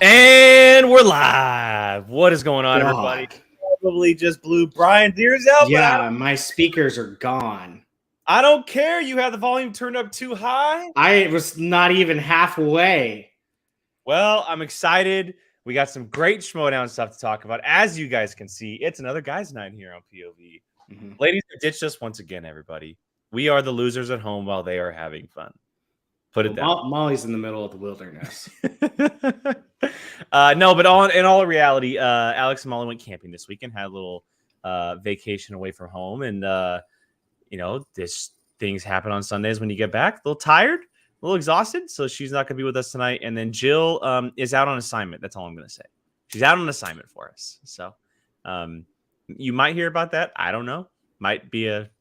And we're live. What is going on, everybody? Probably just blew Brian's ears out. Yeah, my speakers are gone. I don't care. You have the volume turned up too high. I was not even halfway. Well, I'm excited. We got some great Schmoedown stuff to talk about. As you guys can see, it's another guys' night here on POV. Mm-hmm. Ladies have ditched us once again, everybody. We are the losers at home while they are having fun. Put it down. Molly's in the middle of the wilderness. No, but in all reality, Alex and Molly went camping this weekend, had a little vacation away from home. And, this things happen on Sundays when you get back. A little tired, a little exhausted. So she's not going to be with us tonight. And then Jill is out on assignment. That's all I'm going to say. She's out on assignment for us. So you might hear about that. I don't know. Might be a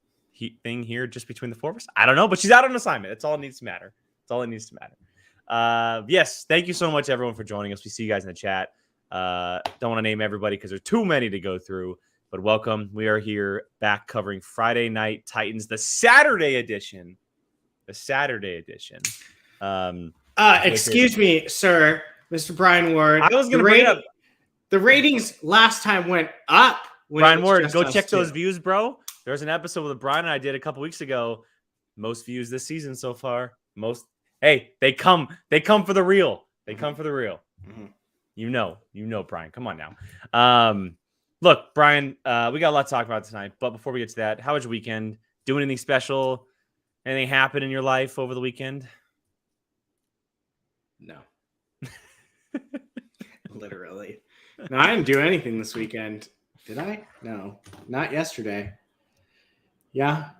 thing here just between the four of us. I don't know. But she's out on assignment. That's all it needs to matter. That's all it needs to matter. Yes, thank you so much, everyone, for joining us. We see you guys in the chat. Don't want to name everybody because there's too many to go through, but welcome. We are here back covering Friday Night Titans, the Saturday edition. Excuse me, sir, Mr. Brian Ward. I was going to bring it up. The ratings last time went up. Brian Ward, go check those views, bro. There's an episode with Brian and I did a couple weeks ago. Most views this season so far. Hey, they come for the real. They come for the real. Mm-hmm. You know, Brian. Come on now. Look, Brian, we got a lot to talk about tonight. But before we get to that, how was your weekend? Do anything special? Anything happen in your life over the weekend? No. Literally. No, I didn't do anything this weekend. Did I? No, not yesterday. Yeah.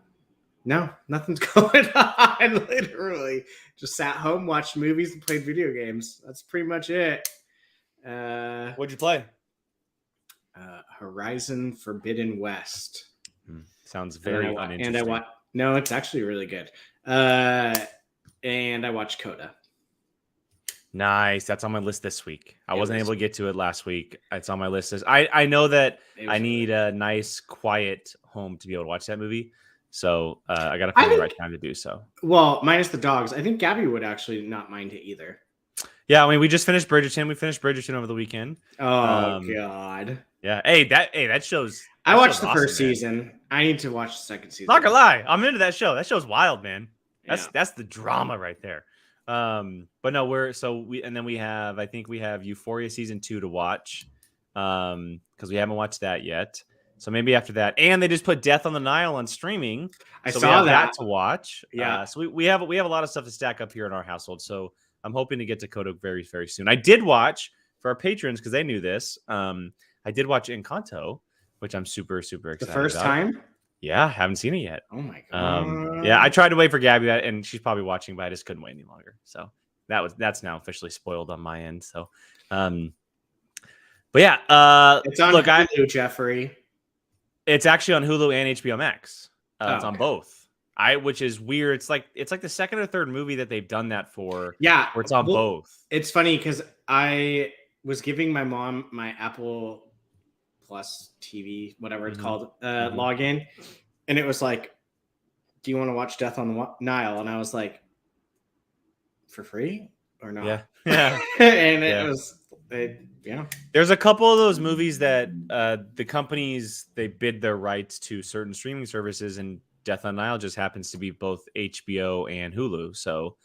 No, nothing's going on. Literally, just sat home, watched movies, and played video games. That's pretty much it. What'd you play? Horizon Forbidden West. Sounds very uninteresting. No, it's actually really good. And I watched Coda. Nice. That's on my list this week. I wasn't able to get to it last week. It's on my list. I know that I need a nice, quiet home to be able to watch that movie. So I got to find the right time to do so. Well, minus the dogs. I think Gabby would actually not mind it either. Yeah, I mean, we just finished Bridgerton. We finished Bridgerton over the weekend. Oh, God. Yeah. Hey, that show's... I watched the first season. I need to watch the second season. Not gonna lie. I'm into that show. That show's wild, man. That's the drama right there. But no, we have, I think we have Euphoria season 2 to watch. Because we haven't watched that yet. So maybe after that, and they just put Death on the Nile on streaming. I saw that to watch. Yeah. So we have a lot of stuff to stack up here in our household. So I'm hoping to get to Coda very, very soon. I did watch for our patrons because they knew this. I did watch Encanto, which I'm super, super excited. The first time? Yeah, haven't seen it yet. Oh my God. Yeah, I tried to wait for Gabby, and she's probably watching, but I just couldn't wait any longer. So that's now officially spoiled on my end. So, but yeah, it's on Hulu, Jeffrey. It's actually on Hulu and HBO Max. It's on both. Which is weird. It's like the second or third movie that they've done that for. Yeah, where it's on both. It's funny because I was giving my mom my Apple Plus TV, whatever it's called, login, and it was like, "Do you want to watch Death on the Nile?" And I was like, "For free or not?" Yeah. And it was. Yeah, there's a couple of those movies that the companies, they bid their rights to certain streaming services, and Death on the Nile just happens to be both HBO and Hulu. So,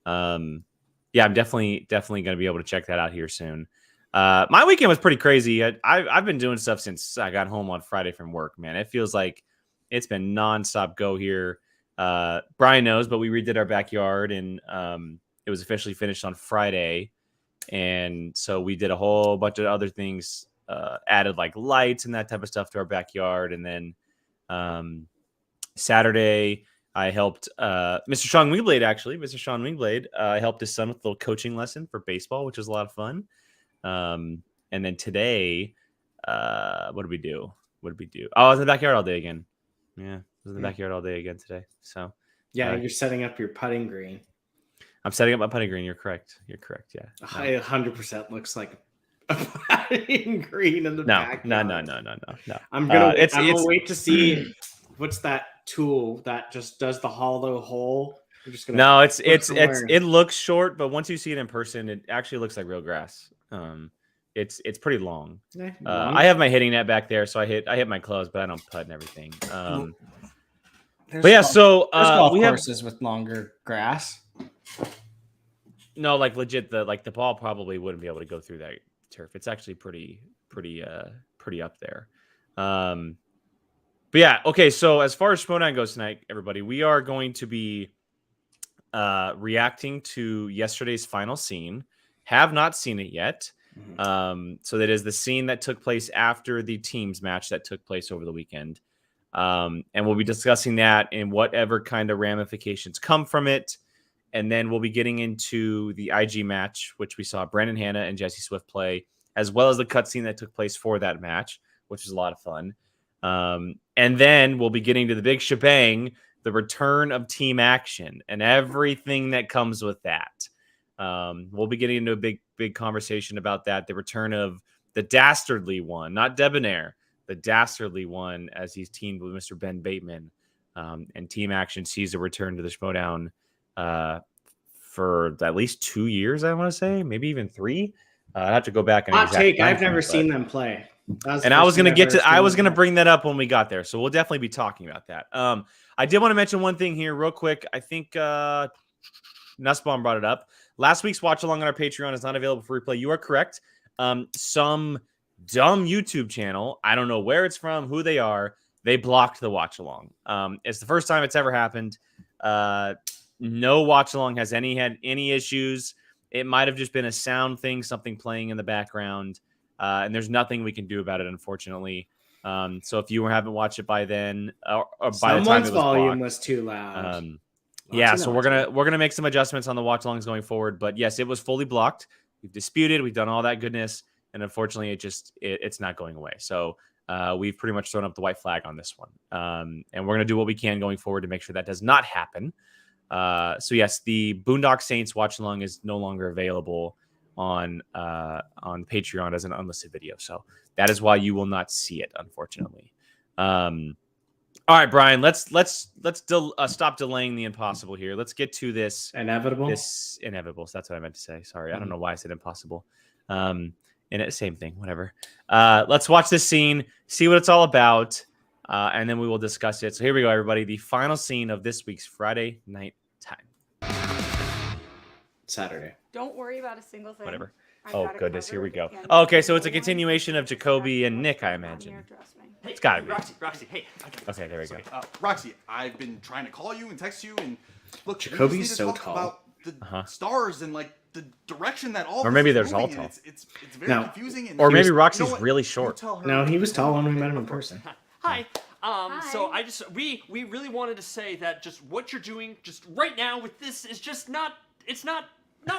I'm definitely going to be able to check that out here soon. My weekend was pretty crazy. I've been doing stuff since I got home on Friday from work, man. It feels like it's been nonstop go here. Brian knows, but we redid our backyard, and it was officially finished on Friday. And so we did a whole bunch of other things, added like lights and that type of stuff to our backyard. And then Saturday, I helped Mr. Sean Wingblade, actually. Mr. Sean Wingblade, I helped his son with a little coaching lesson for baseball, which was a lot of fun. And then today, what did we do? Oh, I was in the backyard all day again. Yeah, I was in the backyard all day again today. So yeah, you're setting up your putting green. I'm setting up my putting green. You're correct. Yeah. It 100% looks like a putting green in the back. No. I'm gonna wait to see what's that tool that just does the hollow hole. It looks short, but once you see it in person, it actually looks like real grass. It's pretty long. Long. I have my hitting net back there, so I hit my clubs, but I don't putt and everything. There's But yeah, golf- so there's golf we have courses with longer grass. no, like legit, the ball probably wouldn't be able to go through that turf. It's actually pretty up there. But yeah, okay. So as far as Schmoedown goes tonight, everybody, we are going to be reacting to yesterday's final scene. Have not seen it yet. So that is the scene that took place after the teams match that took place over the weekend. And we'll be discussing that and whatever kind of ramifications come from it. And then we'll be getting into the IG match, which we saw Brandon Hanna and Jesse Swift play, as well as the cutscene that took place for that match, which was a lot of fun. And then we'll be getting to the big shebang, the return of team action and everything that comes with that. We'll be getting into a big conversation about that. The return of the dastardly one, not debonair, the dastardly one, as he's teamed with Mr. Ben Bateman. And team action sees a return to the Schmoedown for at least 2 years, I want to say, maybe even 3. I have to go back and Hot take. I've never seen them play. And I was going to bring that up when we got there. So we'll definitely be talking about that. I did want to mention one thing here real quick. I think Nussbaum brought it up. Last week's watch along on our Patreon is not available for replay. You are correct. Some dumb YouTube channel, I don't know where it's from, who they are, they blocked the watch along. It's the first time it's ever happened. No watch along has had any issues. It might have just been a sound thing, something playing in the background. And there's nothing we can do about it, unfortunately. So if you haven't watched it by then, or by the time it was volume blocked, was too loud. Yeah, so we're gonna make some adjustments on the watch alongs going forward. But yes, it was fully blocked. We've disputed, we've done all that goodness, and unfortunately, it's not going away. So we've pretty much thrown up the white flag on this one, and we're gonna do what we can going forward to make sure that does not happen. So yes, the Boondock Saints watch along is no longer available on Patreon as an unlisted video. So that is why you will not see it, unfortunately. All right, Brian, let's stop delaying the impossible here. Let's get to this inevitable. So that's what I meant to say. Sorry. I don't know why I said impossible. Same thing, whatever. Let's watch this scene, see what it's all about, and then we will discuss it. So here we go, everybody. The final scene of this week's Friday Night Time. Saturday. Don't worry about a single thing. Whatever. I've Oh, got it goodness. Here we covered, go. and Okay, so it's a no one continuation of Jacoby and Nick, I imagine. here, trust me. Hey, It's gotta be. Roxy, hey. Okay, there we go. Roxy, I've been trying to call you and text you, and look, Jacoby's we just so need to talk tall. about the stars and like the direction that all. Or this maybe is there's all moving, tall. and it's very No. confusing. And Or maybe you know Roxy's what? really You short. tell her- No, he was tall when we met him in person. Hi. So Hi. we really wanted to say that just what you're doing just right now with this is just not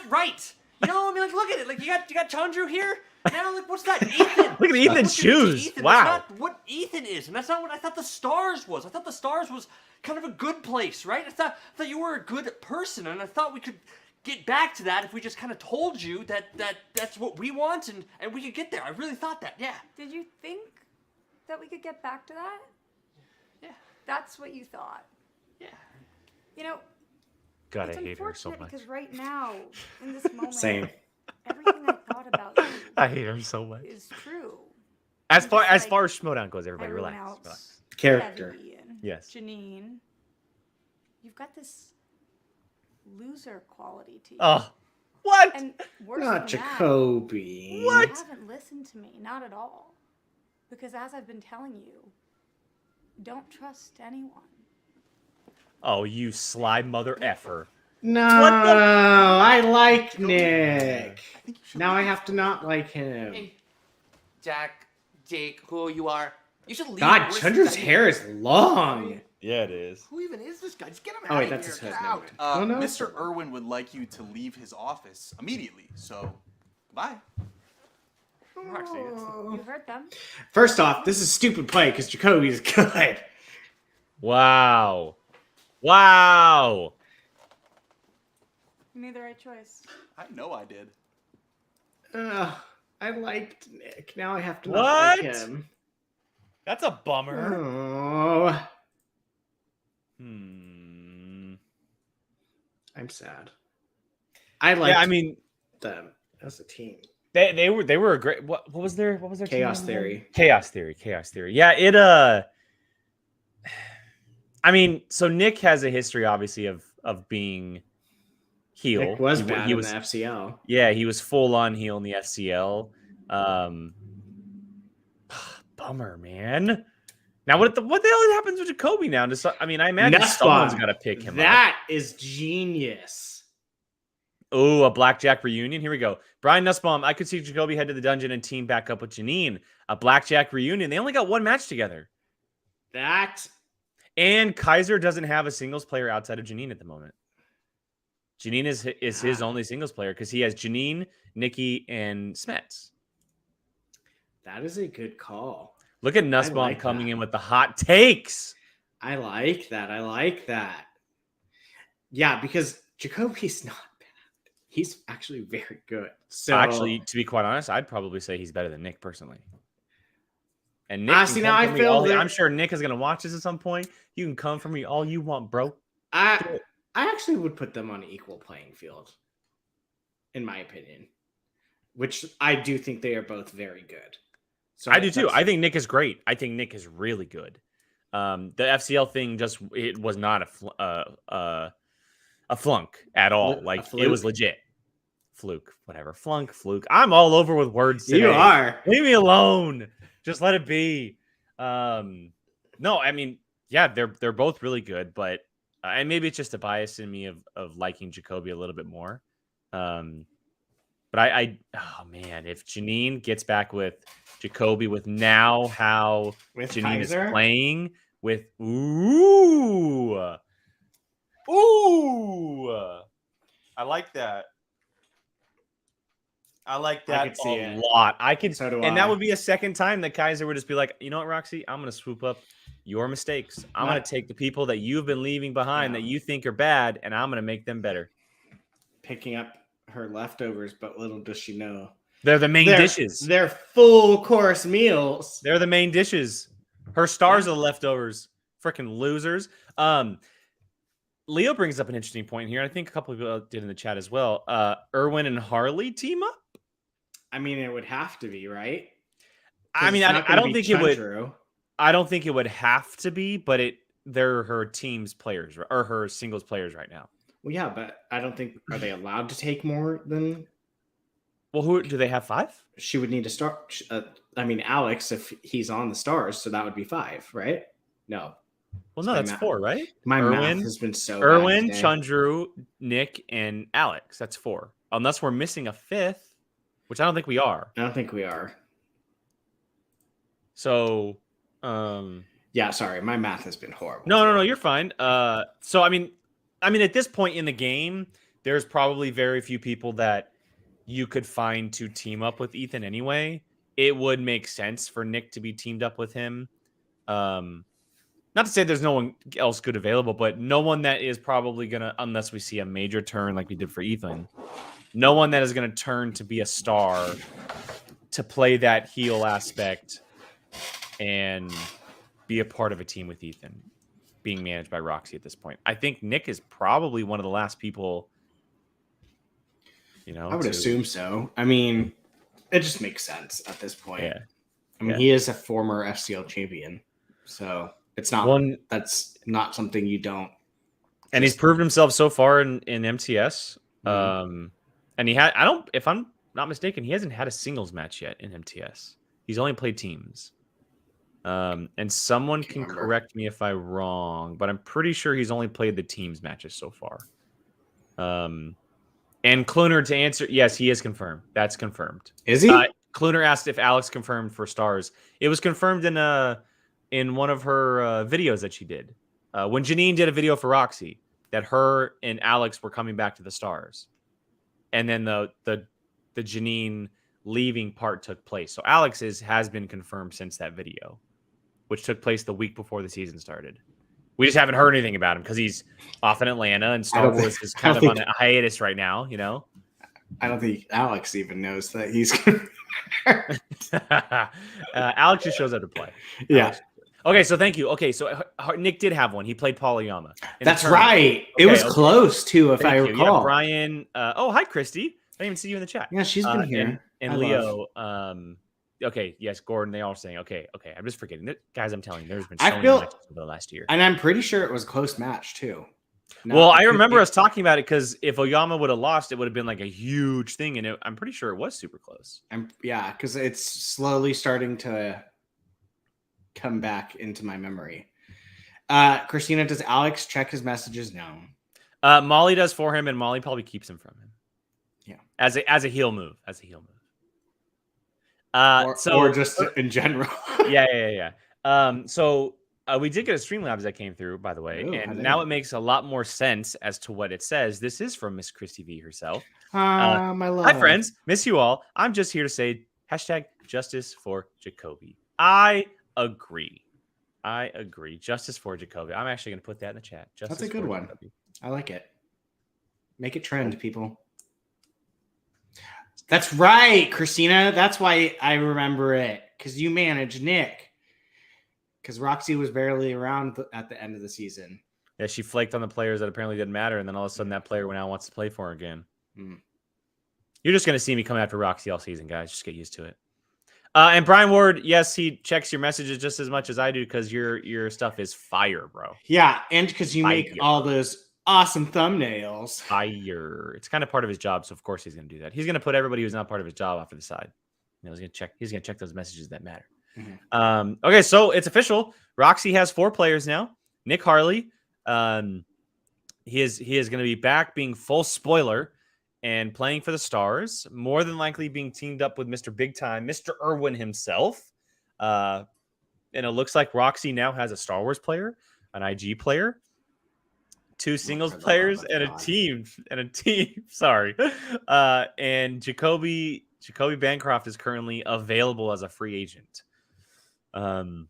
right. You know, I mean, like, look at it. Like, you got Chandru here. Now, like, what's that? Ethan. Look at Ethan's What you're doing to shoes. Ethan, Wow. That's not what Ethan is, and that's not what I thought the stars was. I thought the stars was kind of a good place, right? I thought you were a good person, and I thought we could get back to that if we just kind of told you that that's what we want, and we could get there. I really thought that. Yeah. Did you think that we could get back to that? Yeah. That's what you thought. Yeah. You know, God, I it's hate her so unfortunate much. because right now, in this moment, Same. everything I thought about you I hate her so much. is true. As far just as like far as Schmoedown goes, everybody Everyone relax. else, Relax. Character. Kevin, Ian, Yes. Janine, you've got this loser quality to you. Oh, what? And worse Not than that, Jacoby. you haven't listened to me, not at all. Because as I've been telling you, don't trust anyone. Oh, you sly mother effer. No, What the- I like Nick. I think you should Now I leave. have to not like him. Hey, Jack, Jake, who you are. You should leave. God, Where's Chandru's this guy? hair is long. Yeah, it is. Who even is this guy? Just get him Oh, out wait, of that's here. his Get husband. out. Oh, no. Mr. Irwin would like you to leave his office immediately. So, goodbye. Roxy, You heard them. First off, this is a stupid play because Jacoby's good. Wow. Wow. You made the right choice. I know I did. I liked Nick. Now I have to not like What? him. That's a bummer. Oh, Hmm. I'm sad. I like Yeah, I mean, them as a team. They were a great. What was their team Chaos name? Theory. Chaos Theory. Yeah, it I mean, so Nick has a history, obviously, of being heel. Nick was bad he in was the FCL. Yeah, he was full on heel in the FCL. Bummer, man. Now what the hell happens with Jacoby now? I mean, I imagine someone's got to pick him up. That is genius. Oh, a blackjack reunion. Here we go. Brian Nussbaum. I could see Jacoby head to the dungeon and team back up with Janine. A blackjack reunion. They only got one match together. And Kaiser doesn't have a singles player outside of Janine at the moment. Janine is his only singles player because he has Janine, Nikki, and Smets. That is a good call. Look at Nussbaum coming in with the hot takes. I like that. Yeah, because Jacoby's not bad. He's actually very good. So actually, to be quite honest, I'd probably say he's better than Nick personally. And Nick, I'm sure Nick is going to watch this at some point. You can come for me all you want, bro. I actually would put them on an equal playing field, in my opinion, which I do think they are both very good. So I do too. I think Nick is great. I think Nick is really good. The FCL thing it was not a flunk at all. Like it was legit. Fluke, whatever. Flunk, fluke. I'm all over with words today. You are. Leave me alone. Just let it be. No, I mean, yeah, they're both really good, but and maybe it's just a bias in me of liking Jacoby a little bit more. But oh man, if Janine gets back with Jacoby with now how with Janine Kaiser? is playing with I like that. I like that a lot. So do and I. that would be a second time that Kaiser would just be like, you know what, Roxy, I'm going to swoop up your mistakes. I'm going to take the people that you've been leaving behind that you think are bad, and I'm going to make them better. Picking up her leftovers, but little does she know. They're the main dishes. They're full course meals. They're the main dishes. Her stars are the leftovers. Freaking losers. Leo brings up an interesting point here. I think a couple of people did in the chat as well. Erwin and Harley team up? I mean, it would have to be, right? I mean, I don't think it would. I don't think it would have to be, but they're her team's players or her singles players right now. Well, yeah, but I don't think are they allowed to take more than? Well, who do they have 5? She would need to start. I mean, Alex, if he's on the stars, so that would be 5, right? No. Well, no, that's 4, right? My math has been so Erwin, bad today. Chandru, Nick, and Alex. That's 4. Unless we're missing a 5th, which I don't think we are. I don't think we are. So, yeah, sorry, my math has been horrible. No, you're fine. So I mean, at this point in the game, there's probably very few people that you could find to team up with Ethan anyway. It would make sense for Nick to be teamed up with him. Not to say there's no one else good available, but no one that is probably gonna, unless we see a major turn like we did for Ethan, no one that is gonna turn to be a star to play that heel aspect and be a part of a team with Ethan being managed by Roxy at this point. I think Nick is probably one of the last people, I would assume so. I mean, it just makes sense at this point. Yeah. I mean, he is a former FCL champion, so it's not that's not something you don't. And he's proven himself so far in MTS. And he had, if I'm not mistaken, he hasn't had a singles match yet in MTS. He's only played teams. And someone can correct me if I'm wrong, but I'm pretty sure he's only played the teams matches so far. And Cluner to answer, yes, he is confirmed. That's confirmed. Is he? Cluner asked if Alex confirmed for stars. It was confirmed in one of her videos that she did. When Janine did a video for Roxy, that her and Alex were coming back to the stars. And then the Janine leaving part took place. So Alex has been confirmed since that video, which took place the week before the season started. We just haven't heard anything about him because he's off in Atlanta and Star Wars is kind of on a hiatus right now, I don't think Alex even knows that he's Alex just shows up to play. Yeah. Alex. Okay, so thank you. Okay, so Nick did have one. He played Pauliyama. That's right. It was close too, if I recall. Yeah, Brian. Oh, hi, Christy. didn't even see you in the chat. Yeah, she's been here. And I Leo, okay, yes, Gordon, they all saying, okay, I'm just forgetting. Guys, I'm telling you, there's been so many matches over the last year. And I'm pretty sure it was a close match, too. Well, I remember us talking about it because if Oyama would have lost, it would have been like a huge thing. And I'm pretty sure it was super close. Yeah, because it's slowly starting to come back into my memory. Christina, does Alex check his messages? No. Molly does for him, and Molly probably keeps him from him. Yeah. As a heel move. Or just in general. Yeah. So we did get a Streamlabs that came through, by the way, and now it makes a lot more sense as to what it says. This is from Miss Christy V herself. My love. Hi, friends. Miss you all. I'm just here to say #justice for Jacoby. I agree. Justice for Jacoby. I'm actually going to put that in the chat. That's a good one. Jacoby. I like it. Make it trend, people. That's right, Christina. That's why I remember it. Because you managed Nick. Because Roxy was barely around at the end of the season. Yeah, she flaked on the players that apparently didn't matter, and then all of a sudden that player now wants to play for her again. You're just going to see me come after Roxy all season, guys. Just get used to it. And Brian Ward, yes, he checks your messages just as much as I do because your stuff is fire, bro. Yeah, and because you make all those awesome thumbnails. Fire. It's kind of part of his job, so of course he's going to do that. He's going to put everybody who's not part of his job off to the side. You know, he's going to check those messages that matter. Okay, so it's official. Roxy has 4 players now. Nick Harley, he is going to be back being full spoiler and playing for the Stars, more than likely being teamed up with Mr. Big Time, Mr. Irwin himself. And it looks like Roxy now has a Star Wars player, an IG player, 2 singles players, and a team. Sorry. And Jacoby Bancroft is currently available as a free agent. And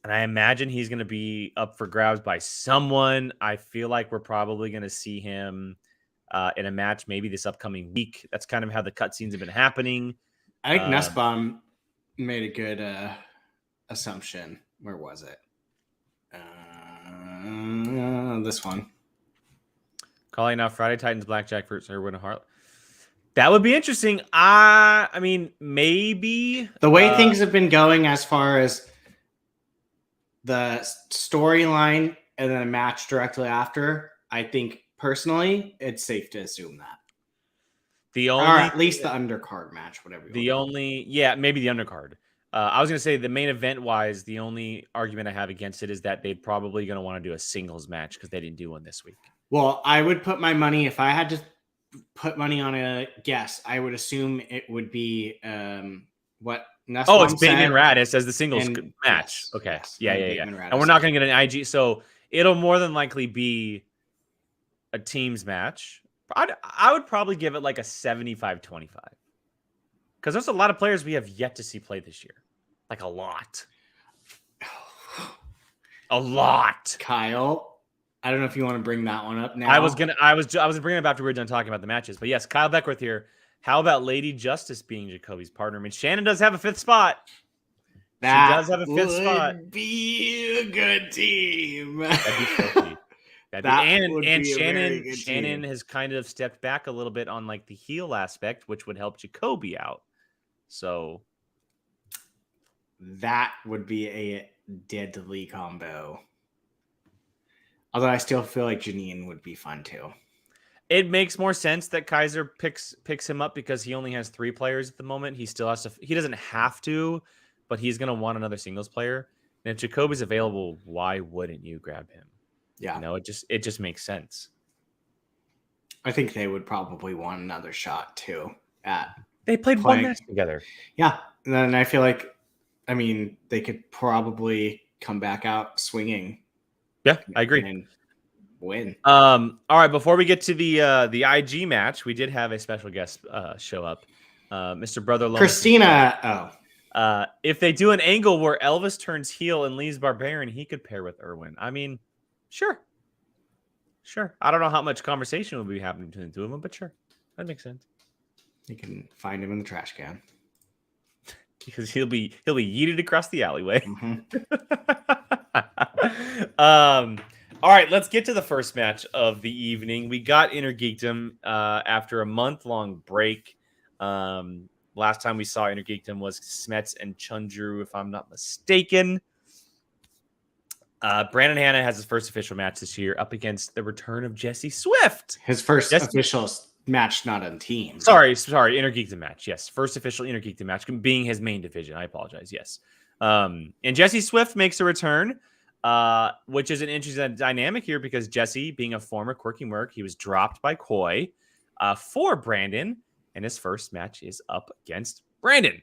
I imagine he's going to be up for grabs by someone. I feel like we're probably going to see him in a match maybe this upcoming week. That's kind of how the cutscenes have been happening. I think Nussbaum made a good assumption. Where was it? This one. Calling out Friday Titans Blackjack versus Irwin Harley. That would be interesting. I mean, maybe the way things have been going as far as the storyline and then a match directly after, I think personally it's safe to assume that. Or at least the undercard match, whatever. Maybe the undercard. I was going to say the main event wise, the only argument I have against it is that they're probably going to want to do a singles match because they didn't do one this week. Well, I would put my money, if I had to put money on a guess, I would assume it would be what Nussbaum it's Bateman Radis as the singles match. Yes, okay. Yes, yeah. And we're not going to get an IG. So it'll more than likely be a teams match. I would probably give it like a 75-25. Because there's a lot of players we have yet to see play this year. Like a lot. A lot. Kyle, I don't know if you want to bring that one up now. I was bringing it up after we were done talking about the matches. But yes, Kyle Beckworth here. How about Lady Justice being Jacoby's partner? I mean, Shannon does have a 5th spot. She does have a 5th spot. Be a good team. That'd be filthy. And Shannon has kind of stepped back a little bit on like the heel aspect, which would help Jacoby out. So that would be a deadly combo. Although I still feel like Janine would be fun too. It makes more sense that Kaiser picks him up because he only has 3 players at the moment. He still has to. He doesn't have to, but he's going to want another singles player. And if Jacoby's available, why wouldn't you grab him? Yeah, you know, it just makes sense. I think they would probably want another shot too. They played one match together. Yeah, and then I feel like, I mean, they could probably come back out swinging. Yeah, I agree. And win. All right, before we get to the IG match, we did have a special guest show up, Mr. Brother Lomas. Christina. If they do an angle where Elvis turns heel and leaves Barbarian, he could pair with Irwin. I mean, sure. I don't know how much conversation will be happening between the 2 of them, but sure, that makes sense. You can find him in the trash can because he'll be yeeted across the alleyway. Mm-hmm. All right, let's get to the first match of the evening. We got Innergeekdom after a month-long break. Last time we saw Innergeekdom was Smets and Chunju, if I'm not mistaken. Brandon Hanna has his first official match this year up against the return of Jesse Swift. His first official match, not on team. Sorry, Innergeekdom match. Yes, first official Innergeekdom match, being his main division. I apologize. Yes, and Jesse Swift makes a return, which is an interesting dynamic here because Jesse, being a former Quirky Merc, he was dropped by Koi for Brandon, and his first match is up against Brandon.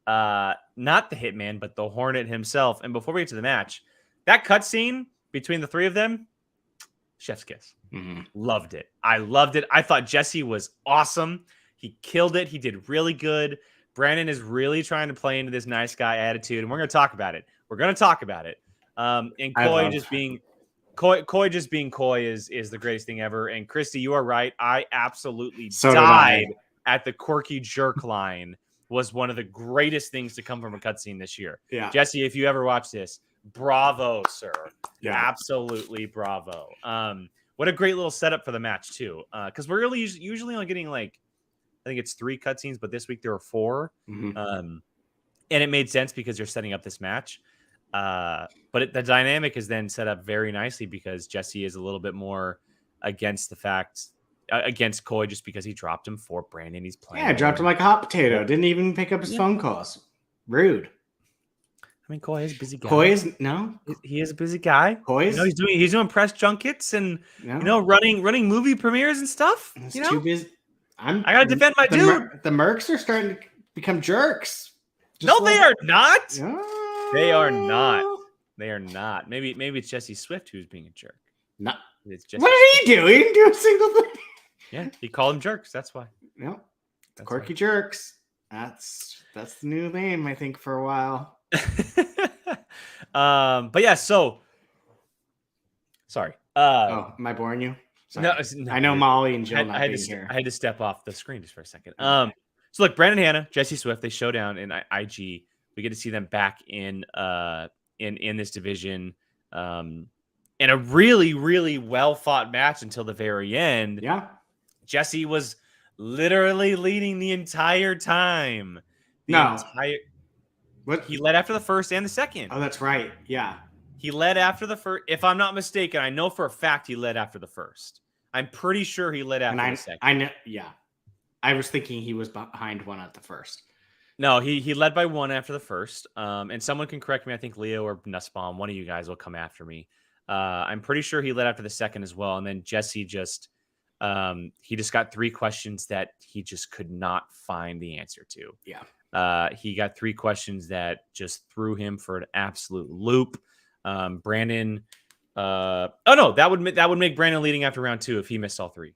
Not the Hitman, but the Hornet himself. And before we get to the match, that cutscene between the three of them, chef's kiss. Mm-hmm. Loved it. I loved it. I thought Jesse was awesome. He killed it. He did really good. Brandon is really trying to play into this nice guy attitude, and we're going to talk about it. And Koi just being Koi is the greatest thing ever. And Christy, you are right. I absolutely died at the Quirky jerk line. Was one of the greatest things to come from a cutscene this year. Yeah, Jesse, if you ever watch this, bravo, sir. Yeah, absolutely bravo. What a great little setup for the match too. Because we're really usually only getting I think it's 3 cutscenes, but this week there were 4. Mm-hmm. And it made sense because you're setting up this match. But the dynamic is then set up very nicely because Jesse is a little bit more against the fact against Koi just because he dropped him for Brandon. He's playing. Yeah, dropped him like a hot potato. Didn't even pick up his phone calls. Rude. I mean, Koi is a busy guy. He is a busy guy. Koi, he's doing press junkets and running movie premieres and stuff. Too busy. I gotta defend my dude. The Mercs are starting to become jerks. They are not. Oh. They are not. They are not. Maybe it's Jesse Swift who's being a jerk. No. It's Jesse what did he do? He didn't do a single thing. Yeah, he called them jerks. That's why. No. Quirky jerks. That's the new name, I think, for a while. But yeah, so sorry. Am I boring you? Sorry. No, I know Molly and Jill I had to step off the screen just for a second. So look, Brandon Hanna, Jesse Swift, they show down in IG. We get to see them back in this division. In a really, really well fought match until the very end. Yeah. Jesse was literally leading the entire time. What? He led after the first and the second. Oh, that's right. Yeah. He led after the first. If I'm not mistaken, I know for a fact he led after the first. I'm pretty sure he led after the second. I know. Yeah. I was thinking he was behind one at the first. No, he led by 1 after the first. And someone can correct me. I think Leo or Nussbaum, one of you guys will come after me. I'm pretty sure he led after the second as well. And then Jesse he just got 3 questions that he just could not find the answer to. Yeah. He got 3 questions that just threw him for an absolute loop. Brandon, that would make Brandon leading after round 2 if he missed all 3.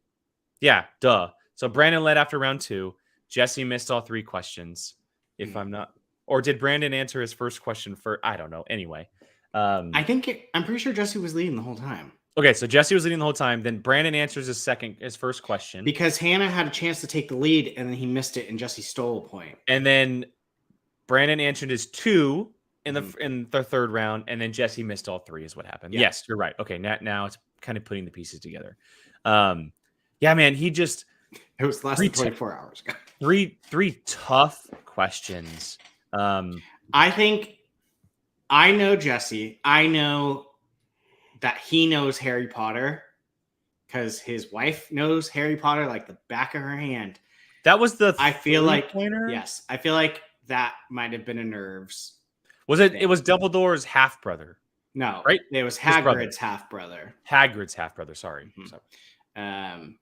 Yeah, duh. So Brandon led after round 2. Jesse missed all 3 questions. If I'm not, or did Brandon answer his first question first? I don't know. Anyway, I'm pretty sure Jesse was leading the whole time. Okay, so Jesse was leading the whole time. Then Brandon answers his first question because Hannah had a chance to take the lead, and then he missed it, and Jesse stole a point. And then Brandon answered his 2 in the third round, and then Jesse missed all 3. Is what happened. Yeah. Yes, you're right. Okay, now it's kind of putting the pieces together. Yeah, man, it was less than 24 hours ago. Three tough questions. I think I know Jesse. I know that he knows Harry Potter because his wife knows Harry Potter like the back of her hand. That was I feel like yes. I feel like that might have been a nerves. Was it? It was Dumbledore's half brother. No, right? It was Hagrid's half brother. Hagrid's half brother. Sorry. Mm-hmm.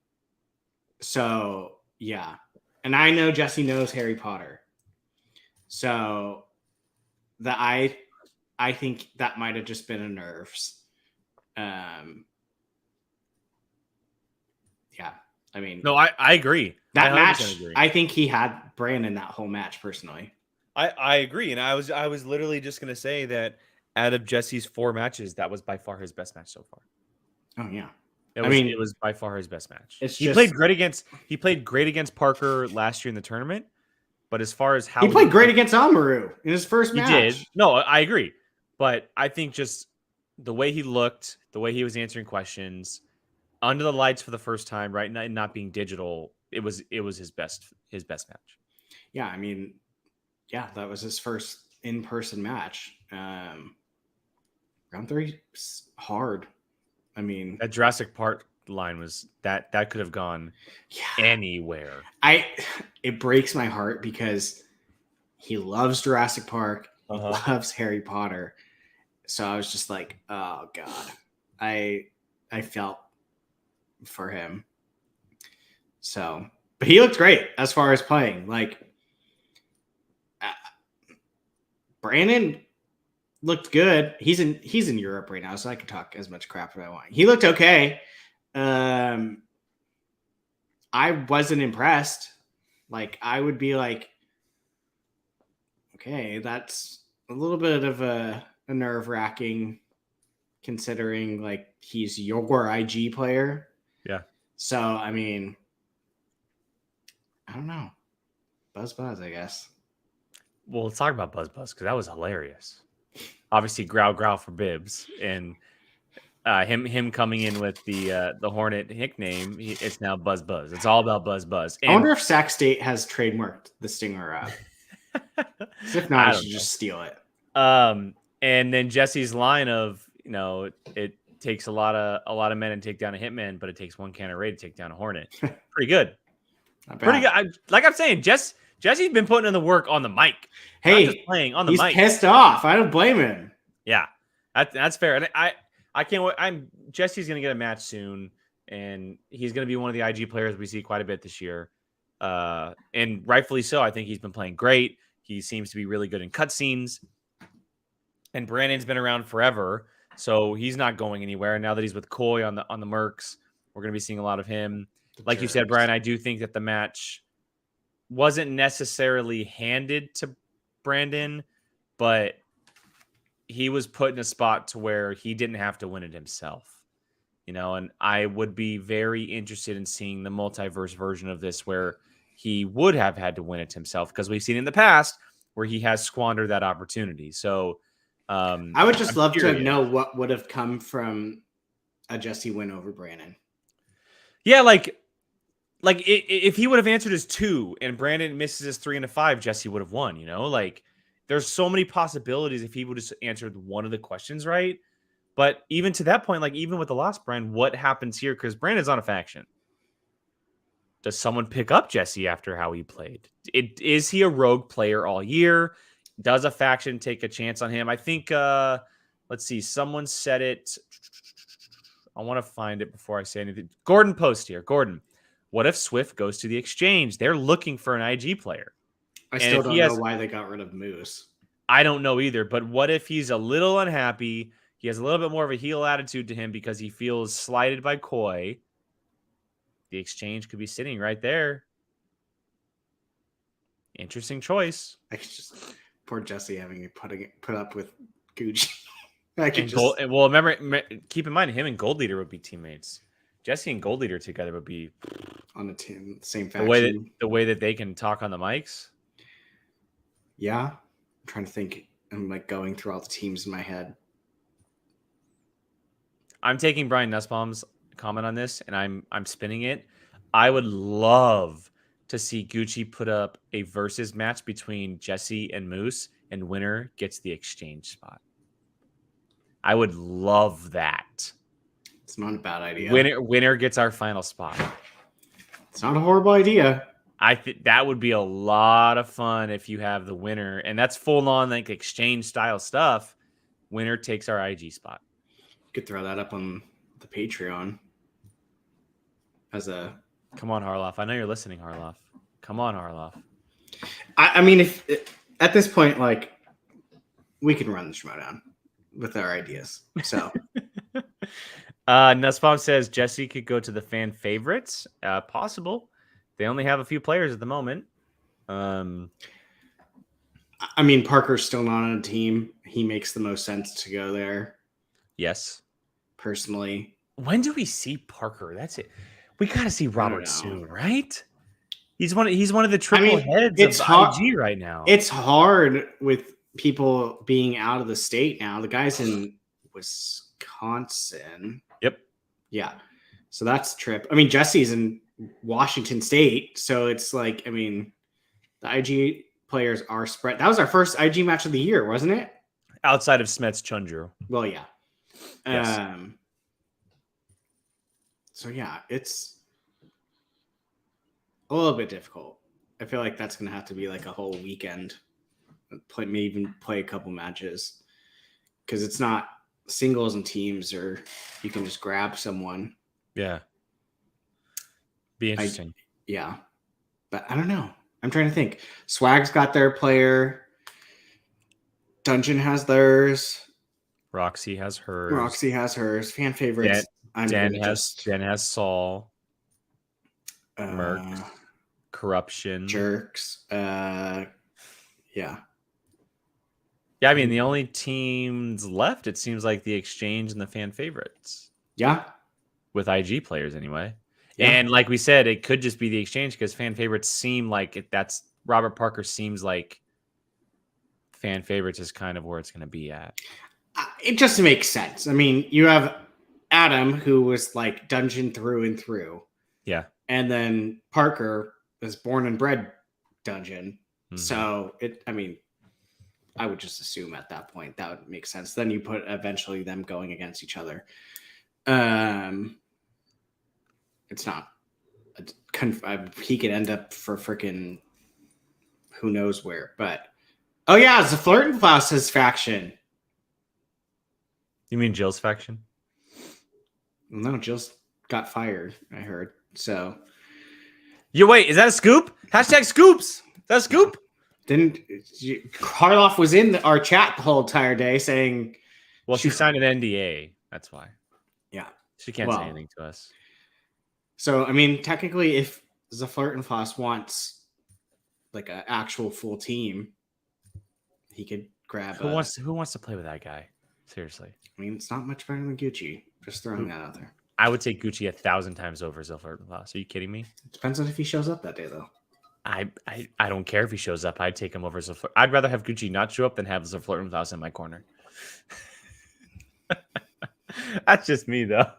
So yeah, and I know Jesse knows Harry Potter. So I think that might have just been a nerves. Yeah, I mean, no, I agree. That match, agree. I think he had Brandon that whole match personally. I agree, and I was literally just gonna say that out of Jesse's 4 matches, that was by far his best match so far. Oh yeah. It was by far his best match. He played great against Parker last year in the tournament, but as far as how he played great against Amaru in his first match. He did. No, I agree. But I think just the way he looked, the way he was answering questions under the lights for the first time, right? Not being digital. It was his best match. Yeah, I mean, yeah, that was his first in-person match. Round 3 hard. I mean, That Jurassic Park line was that could have gone anywhere. It breaks my heart because he loves Jurassic Park, he loves Harry Potter. So I was just like, oh god, I felt for him. So, but he looked great as far as playing. Like, Brandon looked good. He's in Europe right now, so I can talk as much crap as I want. He looked okay. I wasn't impressed. Like, I would be like, okay, that's a little bit of a nerve-wracking, considering like he's your IG player. Yeah. So I mean, I don't know. Buzz, I guess. Well, let's talk about Buzz because that was hilarious. Obviously, growl for Bibbs, and him coming in with the Hornet nickname. It's now Buzz. It's all about Buzz. And I wonder if Sac State has trademarked the Stinger app. If not, I should just steal it. And then Jesse's line of, it takes a lot of men to take down a hitman, but it takes one can of Ray to take down a Hornet. Pretty good. Pretty good. Like I'm saying, Jesse's been putting in the work on the mic. Hey, not just playing on the he's mic. Pissed off. I don't blame him. Yeah, that's fair. And I can't wait. Jesse's gonna get a match soon, and he's gonna be one of the IG players we see quite a bit this year. And rightfully so. I think he's been playing great. He seems to be really good in cutscenes. And Brandon's been around forever, so he's not going anywhere. And now that he's with Coy on the Mercs, we're gonna be seeing a lot of him. Like you said, Brian, I do think that the match wasn't necessarily handed to Brandon, but he was put in a spot to where he didn't have to win it himself, and I would be very interested in seeing the multiverse version of this where he would have had to win it himself, because we've seen in the past where he has squandered that opportunity. So I would just love to know what would have come from a Jesse win over Brandon. Yeah, like if he would have answered his 2 and Brandon misses his 3 and a 5, Jesse would have won. Like there's so many possibilities if he would have answered one of the questions right. But even to that point, like even with the lost Brand, what happens here? Because Brandon's on a faction. Does someone pick up Jesse after how he played? Is he a rogue player all year? Does a faction take a chance on him? I think, let's see, someone said it. I want to find it before I say anything. Gordon post here. Gordon, what if Swift goes to the exchange? They're looking for an IG player. I still don't know why they got rid of Moose. I don't know either, but what if he's a little unhappy? He has a little bit more of a heel attitude to him because he feels slighted by Coy. The exchange could be sitting right there. Interesting choice. I could just poor Jesse having to put up with Gucci. Well, remember, keep in mind, him and Gold Leader would be teammates. Jesse and Gold Leader together would be on the team, same faction. The way that they can talk on the mics. Yeah, I'm trying to think. I'm like going through all the teams in my head. I'm taking Brian Nussbaum's comment on this, and I'm spinning it. I would love to see Gucci put up a versus match between Jesse and Moose, and winner gets the exchange spot. I would love that. It's not a bad idea. Winner gets our final spot. It's not a horrible idea. I think that would be a lot of fun if you have the winner, and that's full on like exchange style stuff. Winner takes our IG spot. You could throw that up on the Patreon as a. Come on, Harloff. I know you're listening, Harloff. Come on, Harloff. I mean, if at this point, like, we can run the Schmoedown with our ideas. So, Nussbaum says Jesse could go to the fan favorites. Possible. They only have a few players at the moment. I mean, Parker's still not on a team. He makes the most sense to go there. Yes. Personally. When do we see Parker? That's it. We got to see Robert soon, right? He's one of the triple heads of IG right now. It's hard with people being out of the state now. The guy's in Wisconsin. Yep. Yeah. So that's a trip. I mean, Jesse's in Washington State. So it's like, I mean, the IG players are spread. That was our first IG match of the year, wasn't it? Outside of Smets Chunju. Well, yeah. Yes. So yeah, it's a little bit difficult. I feel like that's gonna have to be like a whole weekend. Maybe even play a couple matches. Because it's not singles and teams, or you can just grab someone. Yeah. Be interesting. Yeah. But I don't know. I'm trying to think. Swag's got their player. Dungeon has theirs. Roxy has hers. Roxy has hers. Fan favorites. Dan has Saul. Mercs. Corruption. Jerks. Yeah. Yeah, I mean, the only teams left, it seems like the Exchange and the fan favorites. Yeah. With IG players, anyway. Yeah. And like we said, it could just be the Exchange because fan favorites seem like that's Robert Parker seems like fan favorites is kind of where it's going to be at. It just makes sense. I mean, you have Adam, who was like Dungeon through and through. Yeah. And then Parker was born and bred Dungeon. Mm-hmm. So I would just assume at that point that would make sense. Then you put eventually them going against each other. It's not. He could end up for freaking who knows where. But oh yeah, it's the Flirtenklaus's faction. You mean Jill's faction? No, Jill's got fired. I heard. So. Wait, is that a scoop? Hashtag scoops. Is that a scoop? Karloff was in our chat the whole entire day saying. Well, she signed an NDA. That's why. Yeah. She can't say anything to us. So, I mean, technically, if the Flirtenklaus wants like an actual full team, he could grab. Who wants to play with that guy? Seriously. I mean, it's not much better than Gucci. Just throwing that out there. I would take Gucci 1,000 times over Flirtenklaus. Are you kidding me? It depends on if he shows up that day, though. I don't care if he shows up. I'd take him over Zafleur. I'd rather have Gucci not show up than have Flirtenklaus in my corner. That's just me, though.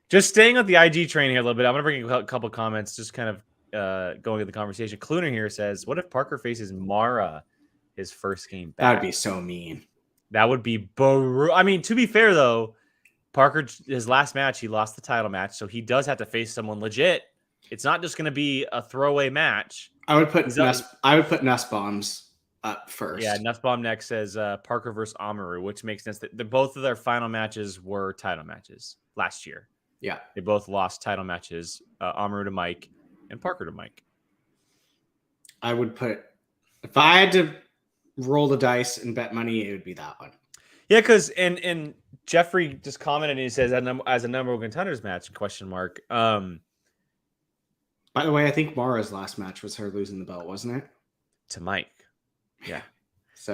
Just staying on the IG train here a little bit. I'm going to bring a couple comments, just kind of going into the conversation. Cluner here says, what if Parker faces Mara his first game back? That would be so mean. That would be I mean, to be fair, though, Parker, his last match, he lost the title match, so he does have to face someone legit. It's not just going to be a throwaway match. I would put Nussbaum's up first. Yeah, Nussbaum next says Parker versus Amaru, which makes sense. That both of their final matches were title matches last year. Yeah. They both lost title matches, Amaru to Mike and Parker to Mike. I would put, if I had to roll the dice and bet money, it would be that one. Yeah, because and Jeffrey just commented and he says as a number one contenders match, question mark. By the way, I think Mara's last match was her losing the belt, wasn't it? To Mike. Yeah. So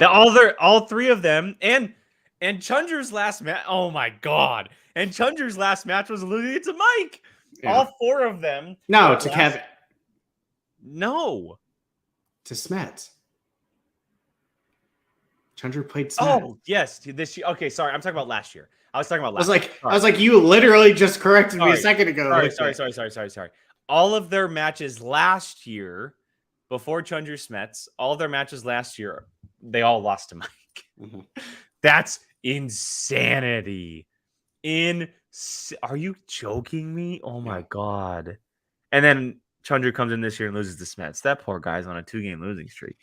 all three of them and Chunger's last match. Oh my god. And Chunger's last match was losing it to Mike. Yeah. All four of them. No, to Kevin. No. To Smets. Chunger played Smets. Oh, yes. This year. Okay, sorry. I'm talking about last year. I was talking about last year. I was like, you literally just corrected me a second ago. Sorry. All of their matches last year, before Chunger Smets, all of their matches last year, they all lost to Mike. Mm-hmm. That's insanity. Are you joking me? Oh my god. And then Chunger comes in this year and loses to Smets. That poor guy's on a 2-game losing streak.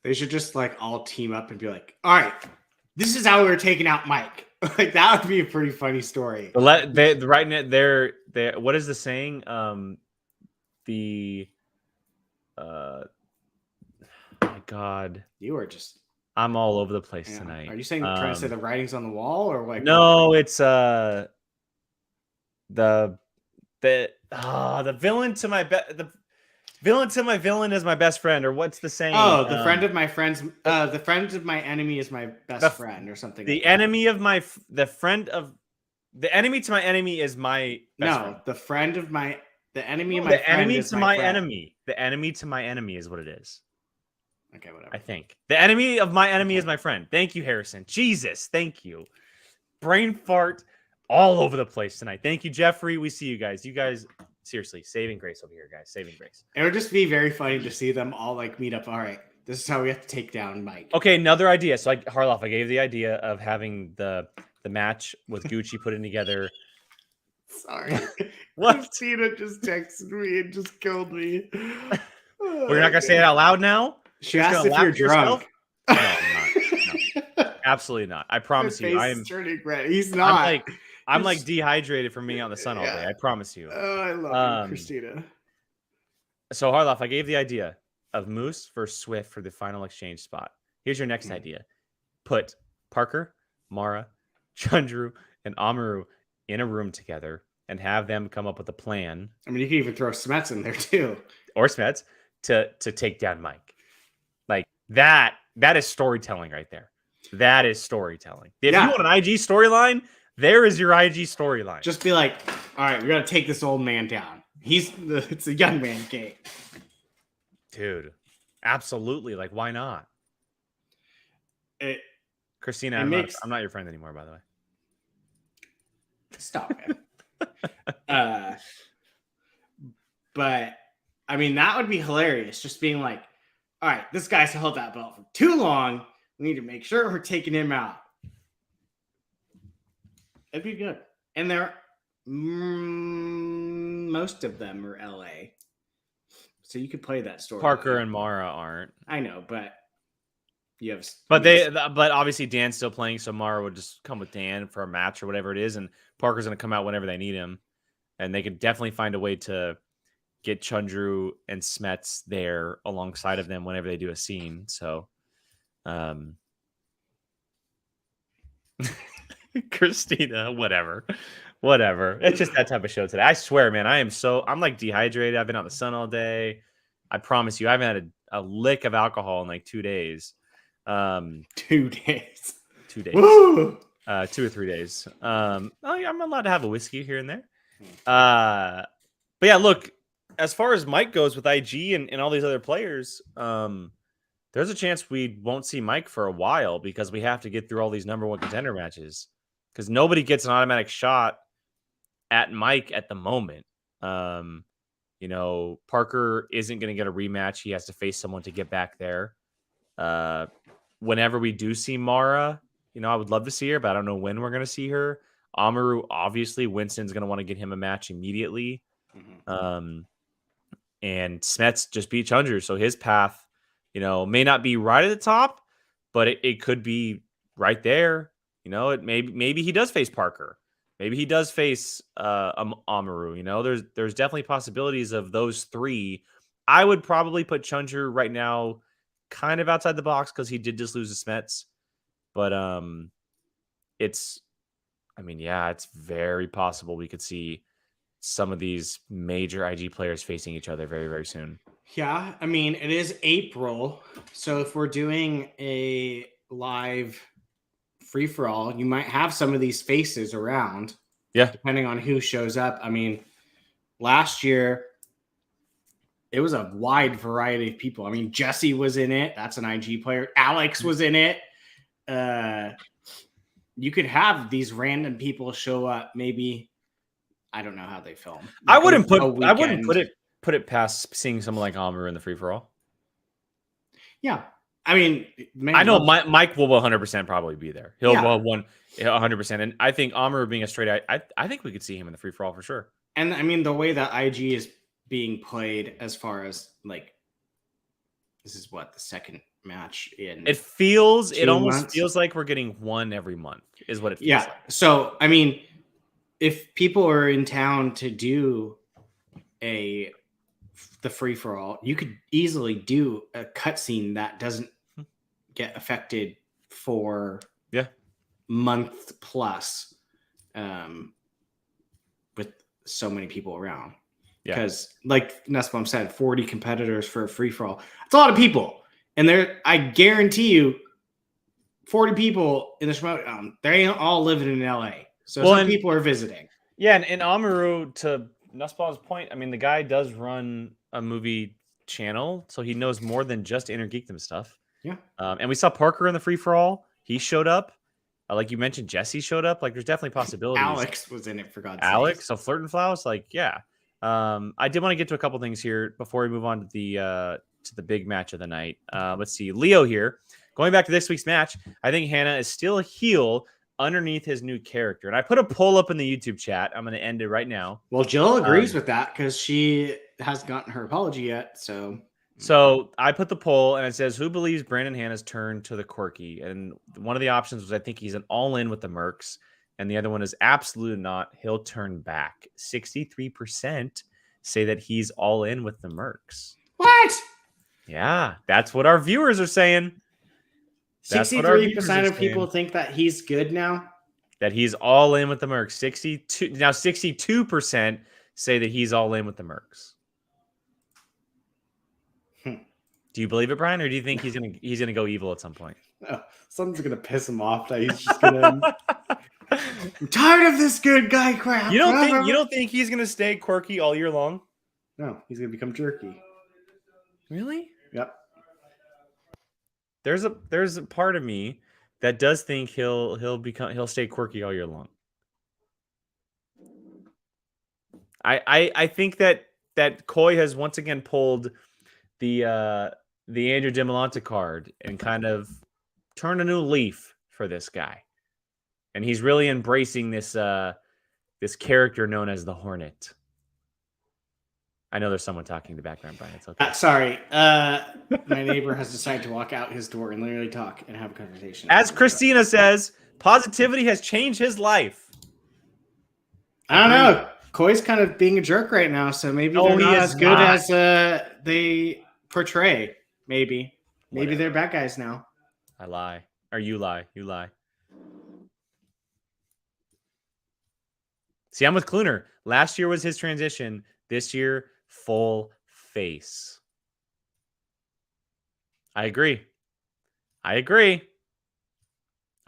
They should just like all team up and be like, all right, this is how we're taking out Mike. Like that would be a pretty funny story. What is the saying? My god. You are just I'm all over the place tonight. Are you saying trying to say the writing's on the wall or like? No, it's the villain to my villain to my villain is my best friend, or what's the saying? Oh, the friend of my friends, the friend of my enemy is my best friend, or something. The enemy to my enemy is my best friend. The enemy to my enemy is what it is. Okay, whatever. I think the enemy of my enemy is my friend. Thank you, Harrison. Jesus, thank you. brain fart all over the place tonight. Thank you, Jeffrey. We see you guys. You guys, seriously, saving grace over here, guys. Saving grace. It would just be very funny to see them all like meet up. All right, this is how we have to take down Mike. Okay, another idea. So, Harloff, I gave the idea of having the match with Gucci putting together. Sorry. What? Christina just texted me and just killed me. We're not gonna say it out loud now. She Just asked gonna if you're laugh to yourself? drunk. No, I'm not. No. Absolutely not. I promise His you. face I am. is turning red. He's not. I'm like dehydrated from being out in the sun all day. I promise you. Oh, I love you, Christina. So Harloff, I gave the idea of Moose versus Swift for the final exchange spot. Here's your next idea: put Parker, Mara, Chandru, and Amaru in a room together and have them come up with a plan. I mean, you can even throw Smets in there too, or Smets to take down Mike. Like that is storytelling right there. That is storytelling. If you want an IG storyline, there is your IG storyline. Just be like, all right, we got to take this old man down. It's a young man game. Dude, absolutely. Like, why not? Christina, I'm not your friend anymore, by the way. Stop it. But I mean, that would be hilarious. Just being like, all right, this guy's held that belt for too long. We need to make sure we're taking him out. It'd be good. And most of them are LA. So you could play that story. Parker and Mara aren't. I know, but you have. But obviously Dan's still playing, so Mara would just come with Dan for a match or whatever it is, and Parker's going to come out whenever they need him, and they could definitely find a way to get Chandru and Smets there alongside of them whenever they do a scene. So, Christina, whatever. It's just that type of show today. I swear, man, I'm like dehydrated. I've been out in the sun all day. I promise you, I haven't had a lick of alcohol in like 2 days. 2 days. 2 days. Woo! 2 or 3 days. I'm allowed to have a whiskey here and there. But yeah, look, as far as Mike goes with IG and all these other players, there's a chance we won't see Mike for a while because we have to get through all these number one contender matches because nobody gets an automatic shot at Mike at the moment. Parker isn't going to get a rematch. He has to face someone to get back there. Whenever we do see Mara, I would love to see her, but I don't know when we're going to see her. Amaru, obviously, Winston's going to want to get him a match immediately. Mm-hmm. And Smets just beat Chandru, so his path, may not be right at the top, but it could be right there. Maybe he does face Parker. Maybe he does face Amaru. There's definitely possibilities of those three. I would probably put Chandru right now kind of outside the box because he did just lose to Smets. But it's very possible we could see some of these major IG players facing each other very, very soon. Yeah, I mean, it is April, so if we're doing a live free-for-all, you might have some of these faces around. Yeah. Depending on who shows up. I mean, last year, it was a wide variety of people. I mean, Jesse was in it. That's an IG player. Alex was in it. You could have these random people show up. Maybe I don't know how they film. I wouldn't put it past seeing someone like Amaru in the free for all. Yeah, I mean, I know Mike will 100% probably be there. He'll 100%, and I think Amaru being a straight, I think we could see him in the free for all for sure. And I mean, the way that IG is being played, as far as like, this is what the second match in. It almost feels like we're getting one every month, is what it feels like. So I mean, if people are in town to do the free for all, you could easily do a cutscene that doesn't get affected for month plus, with so many people around. Because like Nussbaum said, 40 competitors for a free for all. It's a lot of people. And I guarantee you, 40 people in the Schmoedown, they ain't all living in LA. So some people are visiting. Yeah, and Amaru, to Nussbaum's point, I mean, the guy does run a movie channel, so he knows more than just Innergeekdom stuff. Yeah. And we saw Parker in the free for all. He showed up. Like you mentioned, Jesse showed up. Like there's definitely possibilities. Alex was in it, for God's sake. Alex, so Flirt and Flouse, like yeah. I did want to get to a couple things here before we move on to the big match of the night. Let's see, Leo here. Going back to this week's match, I think Hanna is still a heel underneath his new character, and I put a poll up in the YouTube chat. I'm going to end it right now. Well, Jill agrees with that because she hasn't gotten her apology yet. So I put the poll, and it says, "Who believes Brandon Hanna's turn to the Quirky?" And one of the options was, "I think he's an all-in with the Mercs," and the other one is, "Absolutely not. He'll turn back." 63% say that he's all in with the Mercs. What? Yeah, that's what our viewers are saying. 63% of people think that he's good now. That he's all in with the Mercs. 62% say that he's all in with the Mercs. Do you believe it, Brian, or do you think he's gonna go evil at some point? Oh, something's gonna piss him off that he's just gonna. I'm tired of this good guy crap. You don't think he's gonna stay quirky all year long? No, he's gonna become jerky. Really? Yep. There's a part of me that does think he'll stay quirky all year long. I think that Coy has once again pulled the Andrew DiMolante card and kind of turned a new leaf for this guy, and he's really embracing this character known as the Hornet. I know there's someone talking in the background, Brian. It's okay. Sorry. My neighbor has decided to walk out his door and literally talk and have a conversation. As Christina says, positivity has changed his life. I don't know. Coy's kind of being a jerk right now, so maybe they're not as good as they portray. Maybe they're bad guys now. I lie. Or you lie. You lie. See, I'm with Cluner. Last year was his transition. This year, full face. I agree. I'm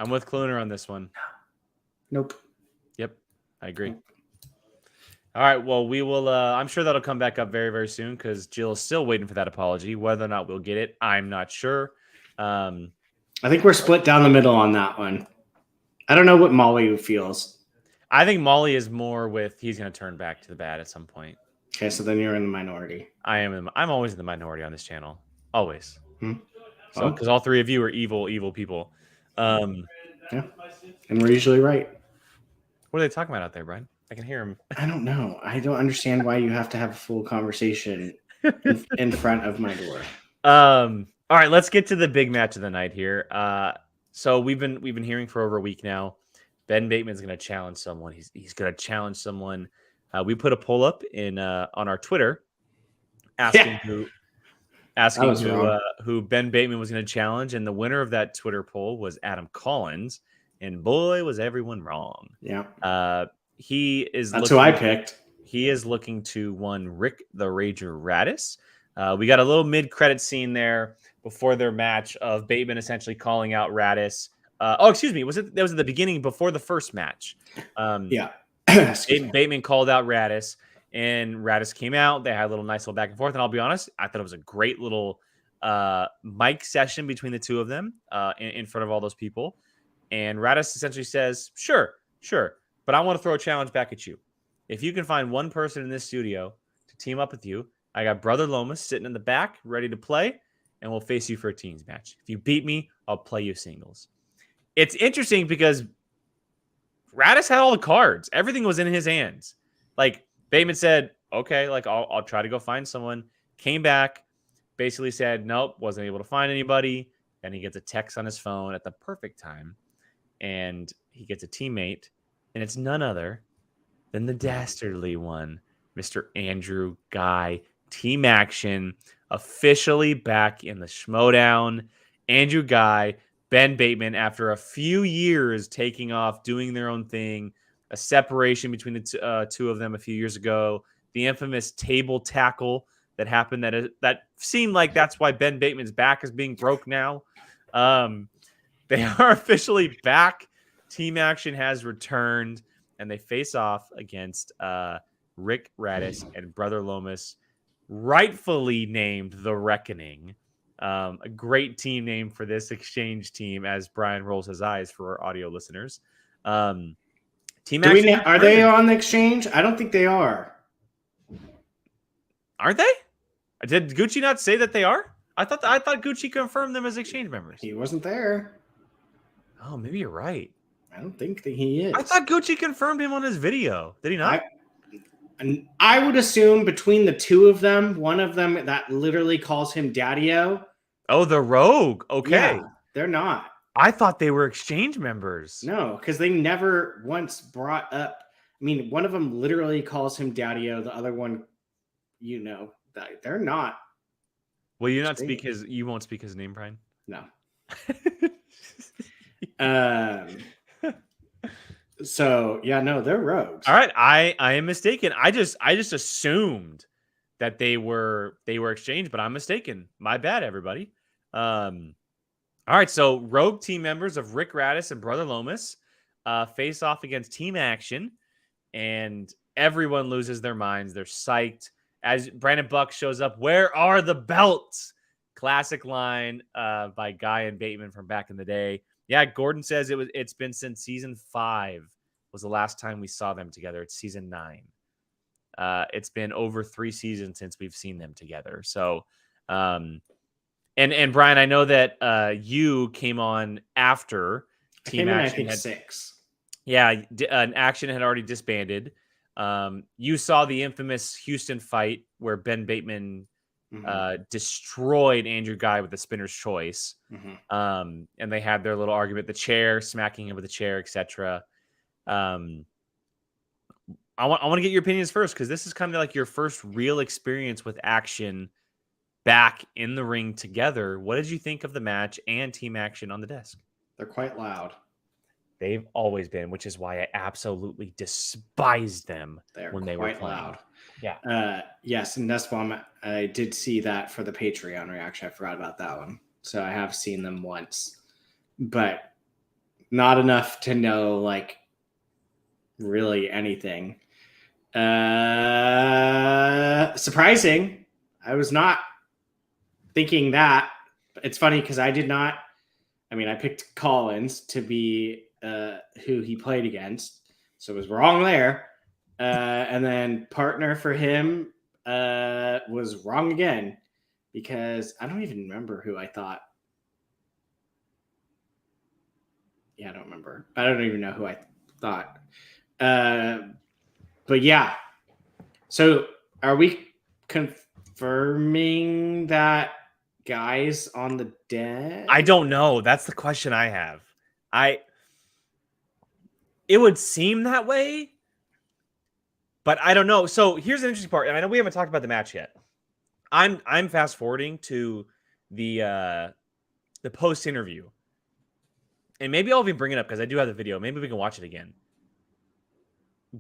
with Cluner on this one. Nope. Yep, I agree. All right, well, we will. I'm sure that'll come back up very, very soon because Jill is still waiting for that apology. Whether or not we'll get it, I'm not sure. I think we're split down the middle on that one. I don't know what Molly feels. I think Molly is more with he's going to turn back to the bad at some point. Okay, so then you're in the minority. I'm always in the minority on this channel. Always. So, Oh. because all three of you are evil people. Yeah, and we're usually right. What are they talking about out there, Brian? I can hear them. I don't know. I don't understand why you have to have a full conversation in front of my door. All right, let's get to the big match of the night here. So we've been hearing for over a week now. Ben Bateman's going to challenge someone. He's going to challenge someone. We put a poll up on our Twitter asking who Ben Bateman was going to challenge, and the winner of that Twitter poll was Adam Collins. And boy, was everyone wrong. Yeah. That's who I picked. He is looking to one Rick the Rager Radis. We got a little mid-credit scene there before their match of Bateman essentially calling out Radis. Excuse me. That was at the beginning before the first match. Yeah. Bateman called out Radis, and Radis came out. They had a little nice little back and forth. And I'll be honest, I thought it was a great little mic session between the two of them in front of all those people. And Radis essentially says, sure, but I want to throw a challenge back at you. If you can find one person in this studio to team up with you, I got Brother Lomas sitting in the back, ready to play, and we'll face you for a teams match. If you beat me, I'll play you singles. It's interesting because Radis had all the cards. Everything was in his hands. Like, Bateman said, okay, like, I'll try to go find someone. Came back, basically said, nope, wasn't able to find anybody. Then he gets a text on his phone at the perfect time, and he gets a teammate, and it's none other than the dastardly one, Mr. Andrew Guy. Team action, officially back in the Schmoedown. Andrew Guy, Ben Bateman, after a few years taking off, doing their own thing, a separation between the two of them a few years ago, the infamous table tackle that happened that seemed like that's why Ben Bateman's back is being broke now. They are officially back. Team action has returned, and they face off against Rick Radis and Brother Lomas, rightfully named The Reckoning. A great team name for this exchange team, as Brian rolls his eyes for our audio listeners. Team Do we Action know, are they confirmed. on the exchange? I don't think they are. Aren't they? Did Gucci not say that they are? I thought Gucci confirmed them as exchange members. He wasn't there. Oh, maybe you're right. I don't think that he is. I thought Gucci confirmed him on his video. Did he not? I would assume between the two of them, one of them that literally calls him Daddy-O. Oh, the Rogue. Okay. Yeah, they're not. I thought they were exchange members. No, because they never once brought up. I mean, one of them literally calls him Daddy-O. The other one, they're not. Will you not speak his? You won't speak his name, Brian? No. So yeah, no, they're rogues. All right, I am mistaken. I just assumed that they were exchanged, but I'm mistaken. My bad, everybody. All right, so Rogue team members of Rick Radis and Brother Lomas face off against Team Action, and everyone loses their minds. They're psyched as Brandon Buck shows up. Where are the belts? Classic line by Guy and Bateman from back in the day. Yeah, Gordon says it's been since season 5 was the last time we saw them together. It's season 9. It's been over 3 seasons since we've seen them together. So, and Brian, I know that you came on after Team Action. I think 6. Yeah, an Action had already disbanded. You saw the infamous Houston fight where Ben Bateman destroyed Andrew Guy with the spinner's choice. And they had their little argument, the chair, smacking him with the chair, etc. I want to get your opinions first, because this is kind of like your first real experience with Action back in the ring together. What did you think of the match and Team Action on the desk? They're quite loud. They've always been, which is why I absolutely despised them when they were playing. Loud. Yeah. Yes, and Nussbaum, I did see that for the Patreon reaction. I forgot about that one. So I have seen them once, but not enough to know like really anything. Surprising. I was not thinking that. It's funny because I picked Collins to be who he played against, so it was wrong there. And then partner for him was wrong again, because I don't even remember who I thought. Yeah, I don't remember. I don't even know who I thought. But yeah. So are we confirming that Guy's on the deck? I don't know. That's the question I have. It would seem that way, but I don't know. So here's an interesting part, and I know we haven't talked about the match yet. I'm fast forwarding to the post interview, and maybe I'll even bring it up because I do have the video. Maybe we can watch it again.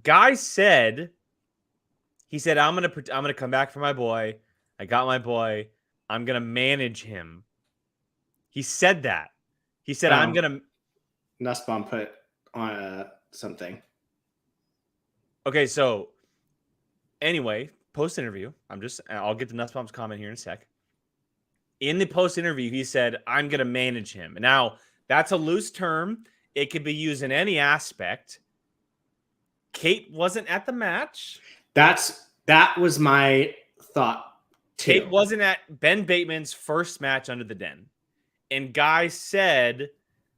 Guy said, I'm gonna come back for my boy. I got my boy. I'm gonna manage him. He said that. He said, I'm gonna. Nussbaum put on something. Okay, so anyway, post interview. I'll get to Nussbaum's comment here in a sec. In the post interview, he said, I'm gonna manage him. Now, that's a loose term. It could be used in any aspect. Kate wasn't at the match. That was my thought too. Kate wasn't at Ben Bateman's first match under the Den. And Guy said,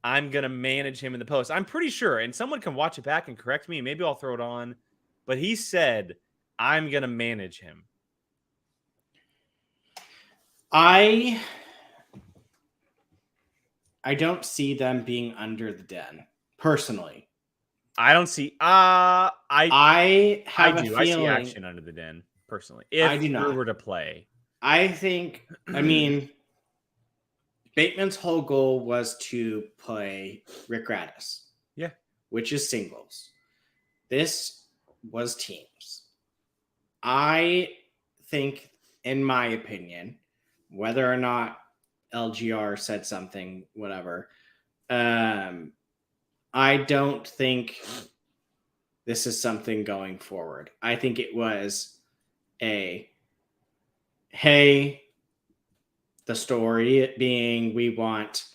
I'm going to manage him in the post. I'm pretty sure, and someone can watch it back and correct me. Maybe I'll throw it on. But he said, I'm going to manage him. I don't see them being under the Den, personally. I don't see. I have a do. feeling. I see Action under the Den, personally. If I do not. we were to play. I think, Bateman's whole goal was to play Rick Radis. Yeah. Which is singles. This was teams. I think, in my opinion, whether or not LGR said something, whatever, I don't think this is something going forward. I think it was hey, The story being we want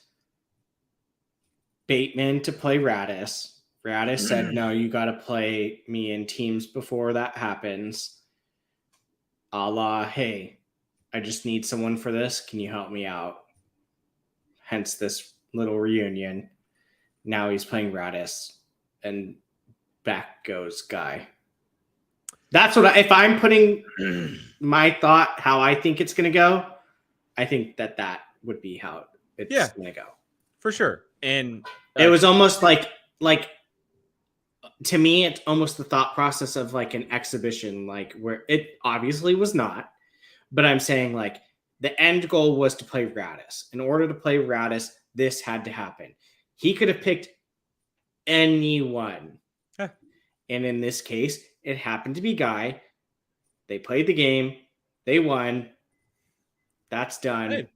Bateman to play Radis. Radis said, no, you got to play me in teams before that happens. A la, hey, I just need someone for this. Can you help me out? Hence this little reunion. Now he's playing Radis, and back goes Guy. That's what if I'm putting my thought, how I think it's going to go, I think that would be how it's going to go. For sure. And it was almost like to me, it's almost the thought process of like an exhibition, like where it obviously was not, but I'm saying like the end goal was to play Radis. In order to play Radis, this had to happen. He could have picked anyone. Huh. And in this case, it happened to be Guy. They played the game. They won. That's done. Hey,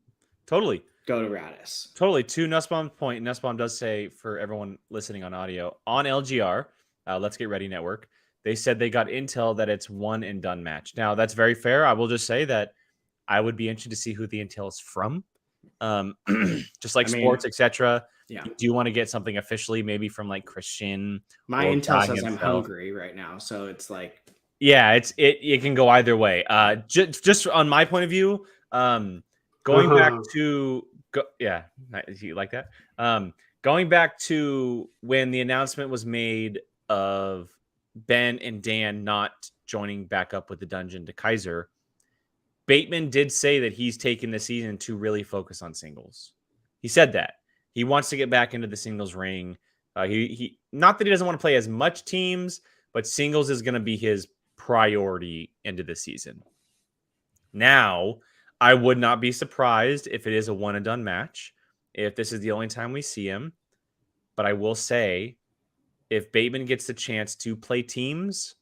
totally. Go to Radis. Totally. To Nussbaum's point, Nussbaum does say, for everyone listening on audio, on LGR, Let's Get Ready Network, they said they got intel that it's one and done match. Now, that's very fair. I will just say that I would be interested to see who the intel is from. Just like sports, etc. Yeah. Do you want to get something officially, maybe from like Christian? My intel says I'm hungry right now, so it's like, yeah, it can go either way. Just on my point of view, going back to you like that? Going back to when the announcement was made of Ben and Dan not joining back up with the dungeon to Kaiser, Bateman did say that he's taken the season to really focus on singles. He said that he wants to get back into the singles ring. He not that he doesn't want to play as much teams, but singles is going to be his priority into the season. Now, I would not be surprised if it is a one and done match, if this is the only time we see him. But I will say, if Bateman gets the chance to play teams,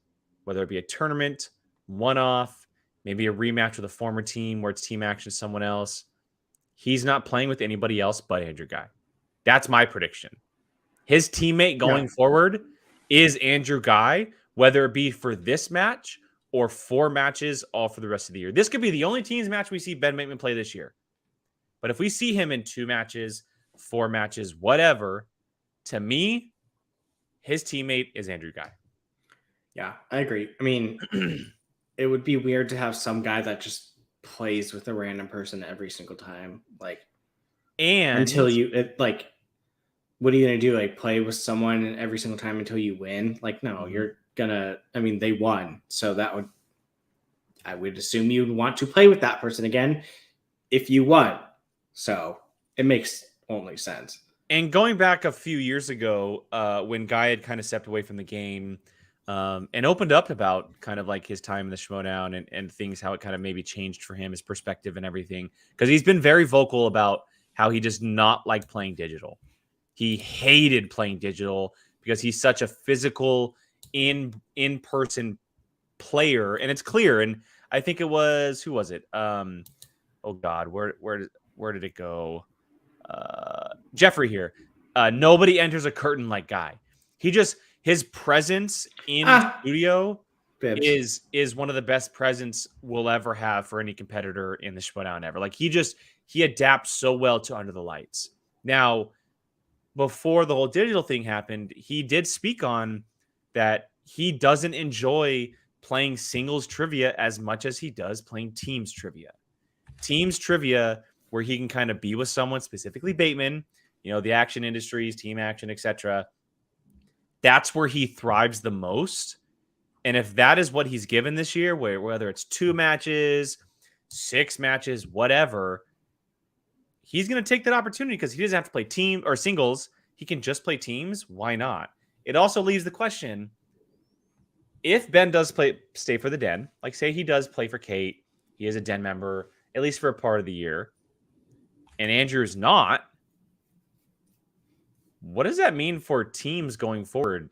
whether it be a tournament, one-off, maybe a rematch with a former team where it's team action someone else, he's not playing with anybody else but Andrew Guy. That's my prediction. His teammate going forward is Andrew Guy, whether it be for this match or 4 matches all for the rest of the year. This could be the only teams match we see Ben Bateman play this year. But if we see him in 2 matches, 4 matches, whatever, to me, his teammate is Andrew Guy. Yeah, I agree. I mean, it would be weird to have some guy that just plays with a random person every single time. Like, and until you, what are you going to do? Like, play with someone every single time until you win? Like, no, you're going to, I mean, they won. So I would assume you'd want to play with that person again if you won. So it makes only sense. And going back a few years ago, when Guy had kind of stepped away from the game and opened up about kind of like his time in the Schmoedown and things, how it kind of maybe changed for him, his perspective and everything. Because he's been very vocal about how he does not like playing digital. He hated playing digital because he's such a physical, in-person player. And it's clear. And I think it was, who was it? Oh God, where did it go? Jeffrey here. Nobody enters a curtain like Guy. His presence in studio is one of the best presence we'll ever have for any competitor in the Schmoedown ever. Like he adapts so well to under the lights. Now, before the whole digital thing happened, he did speak on that he doesn't enjoy playing singles trivia as much as he does playing teams trivia. Teams trivia, where he can kind of be with someone, specifically Bateman, the action industries, team action, etc. That's where he thrives the most. And if that is what he's given this year, whether it's 2 matches, 6 matches, whatever, he's going to take that opportunity because he doesn't have to play team or singles. He can just play teams. Why not? It also leaves the question, if Ben does stay for the Den, like say he does play for Kate, he is a Den member, at least for a part of the year, and Andrew's not, what does that mean for teams going forward?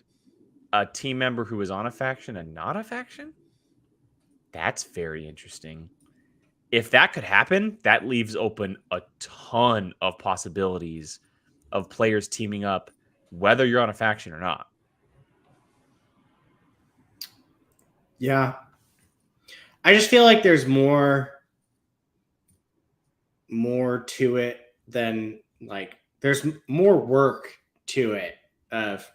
A team member who is on a faction and not a faction? That's very interesting. If that could happen, that leaves open a ton of possibilities of players teaming up, whether you're on a faction or not. Yeah. I just feel like there's more more to it than like there's more work to it of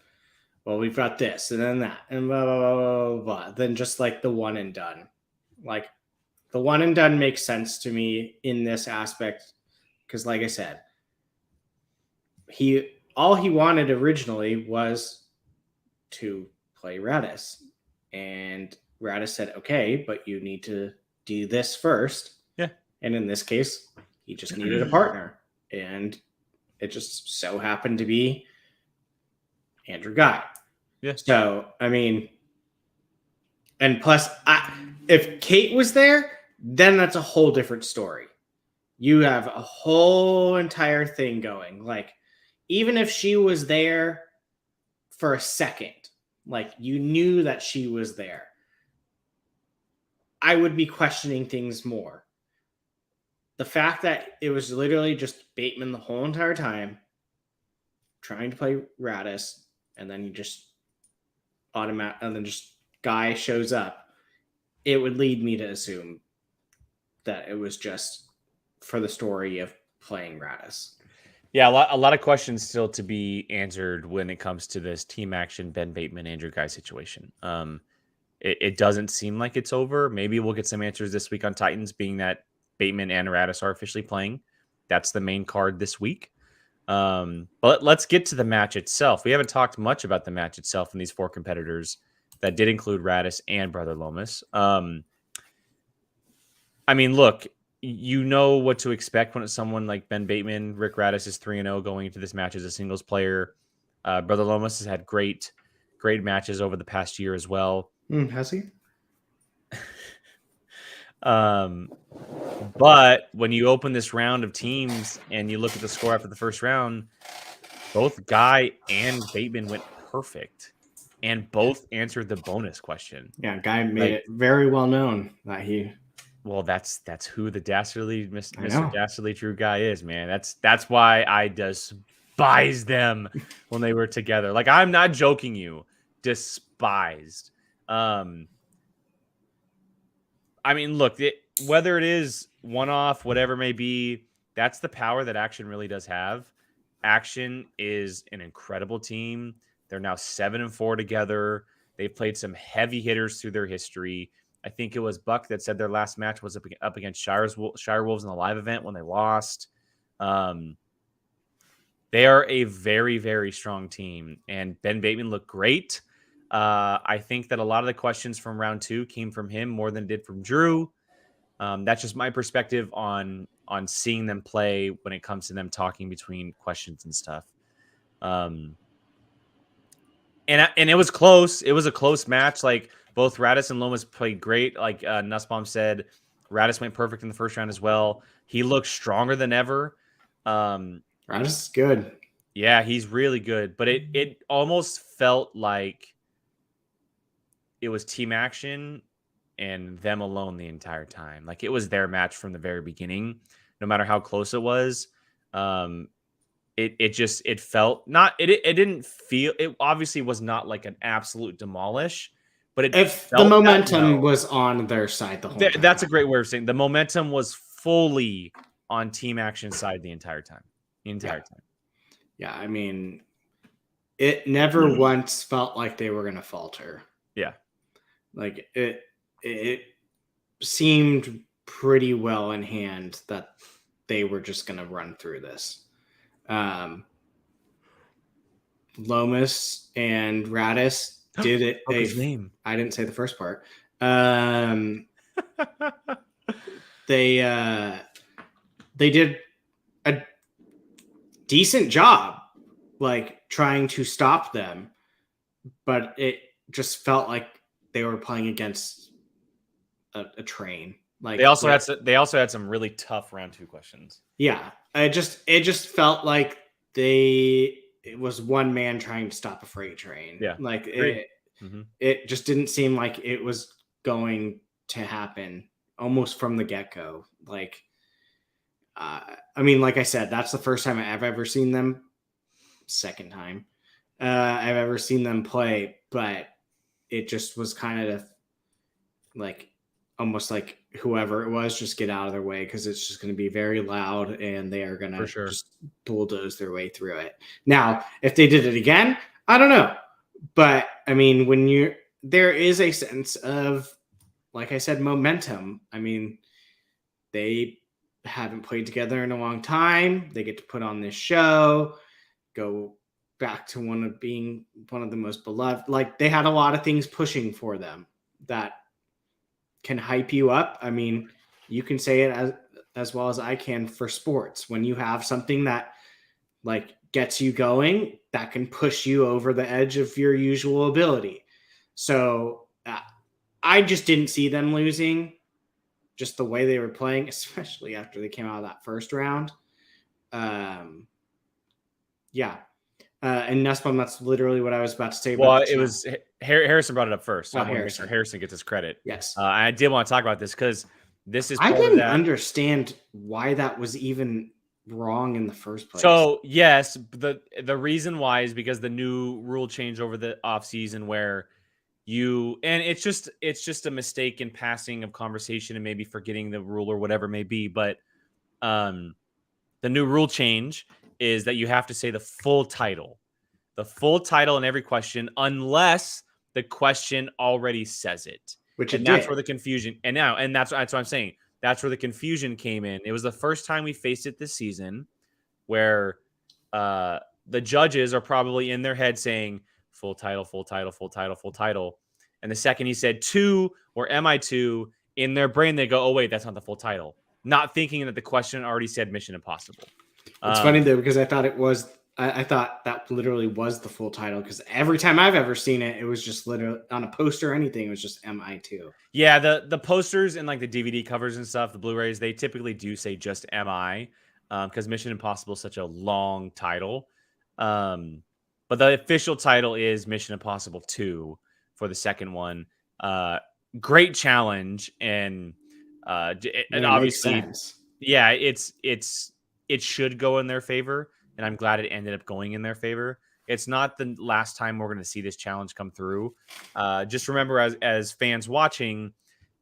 well, we've got this and then that and blah blah blah blah blah, blah than just like the one and done. Like the one and done makes sense to me in this aspect because, like I said, all he wanted originally was to play Radis, and Radis said, "Okay, but you need to do this first." Yeah, and in this case, he just needed a partner, and it just so happened to be Andrew Guy. Yeah. So I mean, and plus, if Kate was there, then that's a whole different story. You have a whole entire thing going. Like, even if she was there for a second, like you knew that she was there, I would be questioning things more. The fact that it was literally just Bateman the whole entire time trying to play Radis, and then you just and then just Guy shows up, it would lead me to assume that it was just for the story of playing Radis. Yeah, a lot of questions still to be answered when it comes to this team action Ben Bateman Andrew Guy situation. It doesn't seem like it's over. Maybe we'll get some answers this week on Titans, being that Bateman and Radis are officially playing. That's the main card this week. But let's get to the match itself. We haven't talked much about the match itself and these four competitors that did include Radis and Brother Lomas. I mean, look, you know what to expect when it's someone like Ben Bateman. Rick Radis is 3-0 going into this match as a singles player. Brother Lomas has had great matches over the past year as well. Has he? But when you open this round of teams and you look at the score after the first round, both Guy and Bateman went perfect and both answered the bonus question. Yeah, Guy made it very well known that he. Well, that's who the dastardly Mr. Dastardly True Guy is, man. That's why I despised them when they were together. Like, I'm not joking you. Despised. I mean, look, whether it is one-off, whatever it may be, that's the power that Action really does have. Action is an incredible team. They're now 7-4 together. They've played some heavy hitters through their history. I think it was Buck that said their last match was up against Shire Wolves in the live event when they lost. They are a very, very strong team, and Ben Bateman looked great. I think that a lot of the questions from round 2 came from him more than did from Drew. That's just my perspective on seeing them play when it comes to them talking between questions and stuff. And it was close. It was a close match. Like, both Radis and Lomas played great. Like Nussbaum said, Radis went perfect in the first round as well. He looks stronger than ever. Radis is good. Yeah, he's really good. But it almost felt like it was team action and them alone the entire time. Like, it was their match from the very beginning, no matter how close it was. It felt not. It didn't feel. It obviously was not like an absolute demolish. But if the momentum was on their side the whole time. That's a great way of saying the momentum was fully on team action side the entire time. Yeah, I mean, it never once felt like they were going to falter. Yeah. Like it seemed pretty well in hand that they were just going to run through this. Lomas and Radis did it. His name. I didn't say the first part. They did a decent job, like trying to stop them, but it just felt like they were playing against a train. Like they also had some really tough round 2 questions. Yeah, it just felt like it was one man trying to stop a freight train. Yeah, like it just didn't seem like it was going to happen almost from the get-go. Like, I mean, like I said, that's the first time I've ever seen them. Second time I've ever seen them play, but it just was kind of like almost like whoever it was just get out of their way because it's just going to be very loud and they are going to just bulldoze their way through it. Now, if they did it again, I don't know. But I mean, there is a sense of, like I said, momentum. I mean, they haven't played together in a long time. They get to put on this show, go back to being one of the most beloved. Like, they had a lot of things pushing for them that can hype you up. I mean, you can say it as well as I can for sports. When you have something that like gets you going, that can push you over the edge of your usual ability. So I just didn't see them losing, just the way they were playing, especially after they came out of that first round. Yeah. And Nussbaum, that's literally what I was about to say. Well, it was Harrison brought it up first. So Oh, I want to make sure Harrison gets his credit. Yes. I did want to talk about this because this is I part didn't of that. understand why that was even wrong in the first place. So yes, the reason why is because the new rule change over the offseason where it's just a mistake in passing of conversation and maybe forgetting the rule or whatever it may be. But the new rule change is that you have to say the full title in every question, unless the question already says it. That's where the confusion. And that's what I'm saying. That's where the confusion came in. It was the first time we faced it this season, where the judges are probably in their head saying full title, full title, full title, full title. And the second he said 2 or MI2, in their brain they go, oh wait, that's not the full title. Not thinking that the question already said Mission Impossible. It's funny though, because I thought I thought that literally was the full title, because every time I've ever seen it, it was just literally on a poster or anything, it was just MI2. Yeah, the posters and like the DVD covers and stuff, the Blu-rays, they typically do say just MI, because Mission Impossible is such a long title. But the official title is Mission Impossible 2 for the second one. Great challenge, and obviously, yeah, it should go in their favor, and I'm glad it ended up going in their favor. It's not the last time we're going to see this challenge come through. Just remember, as fans watching,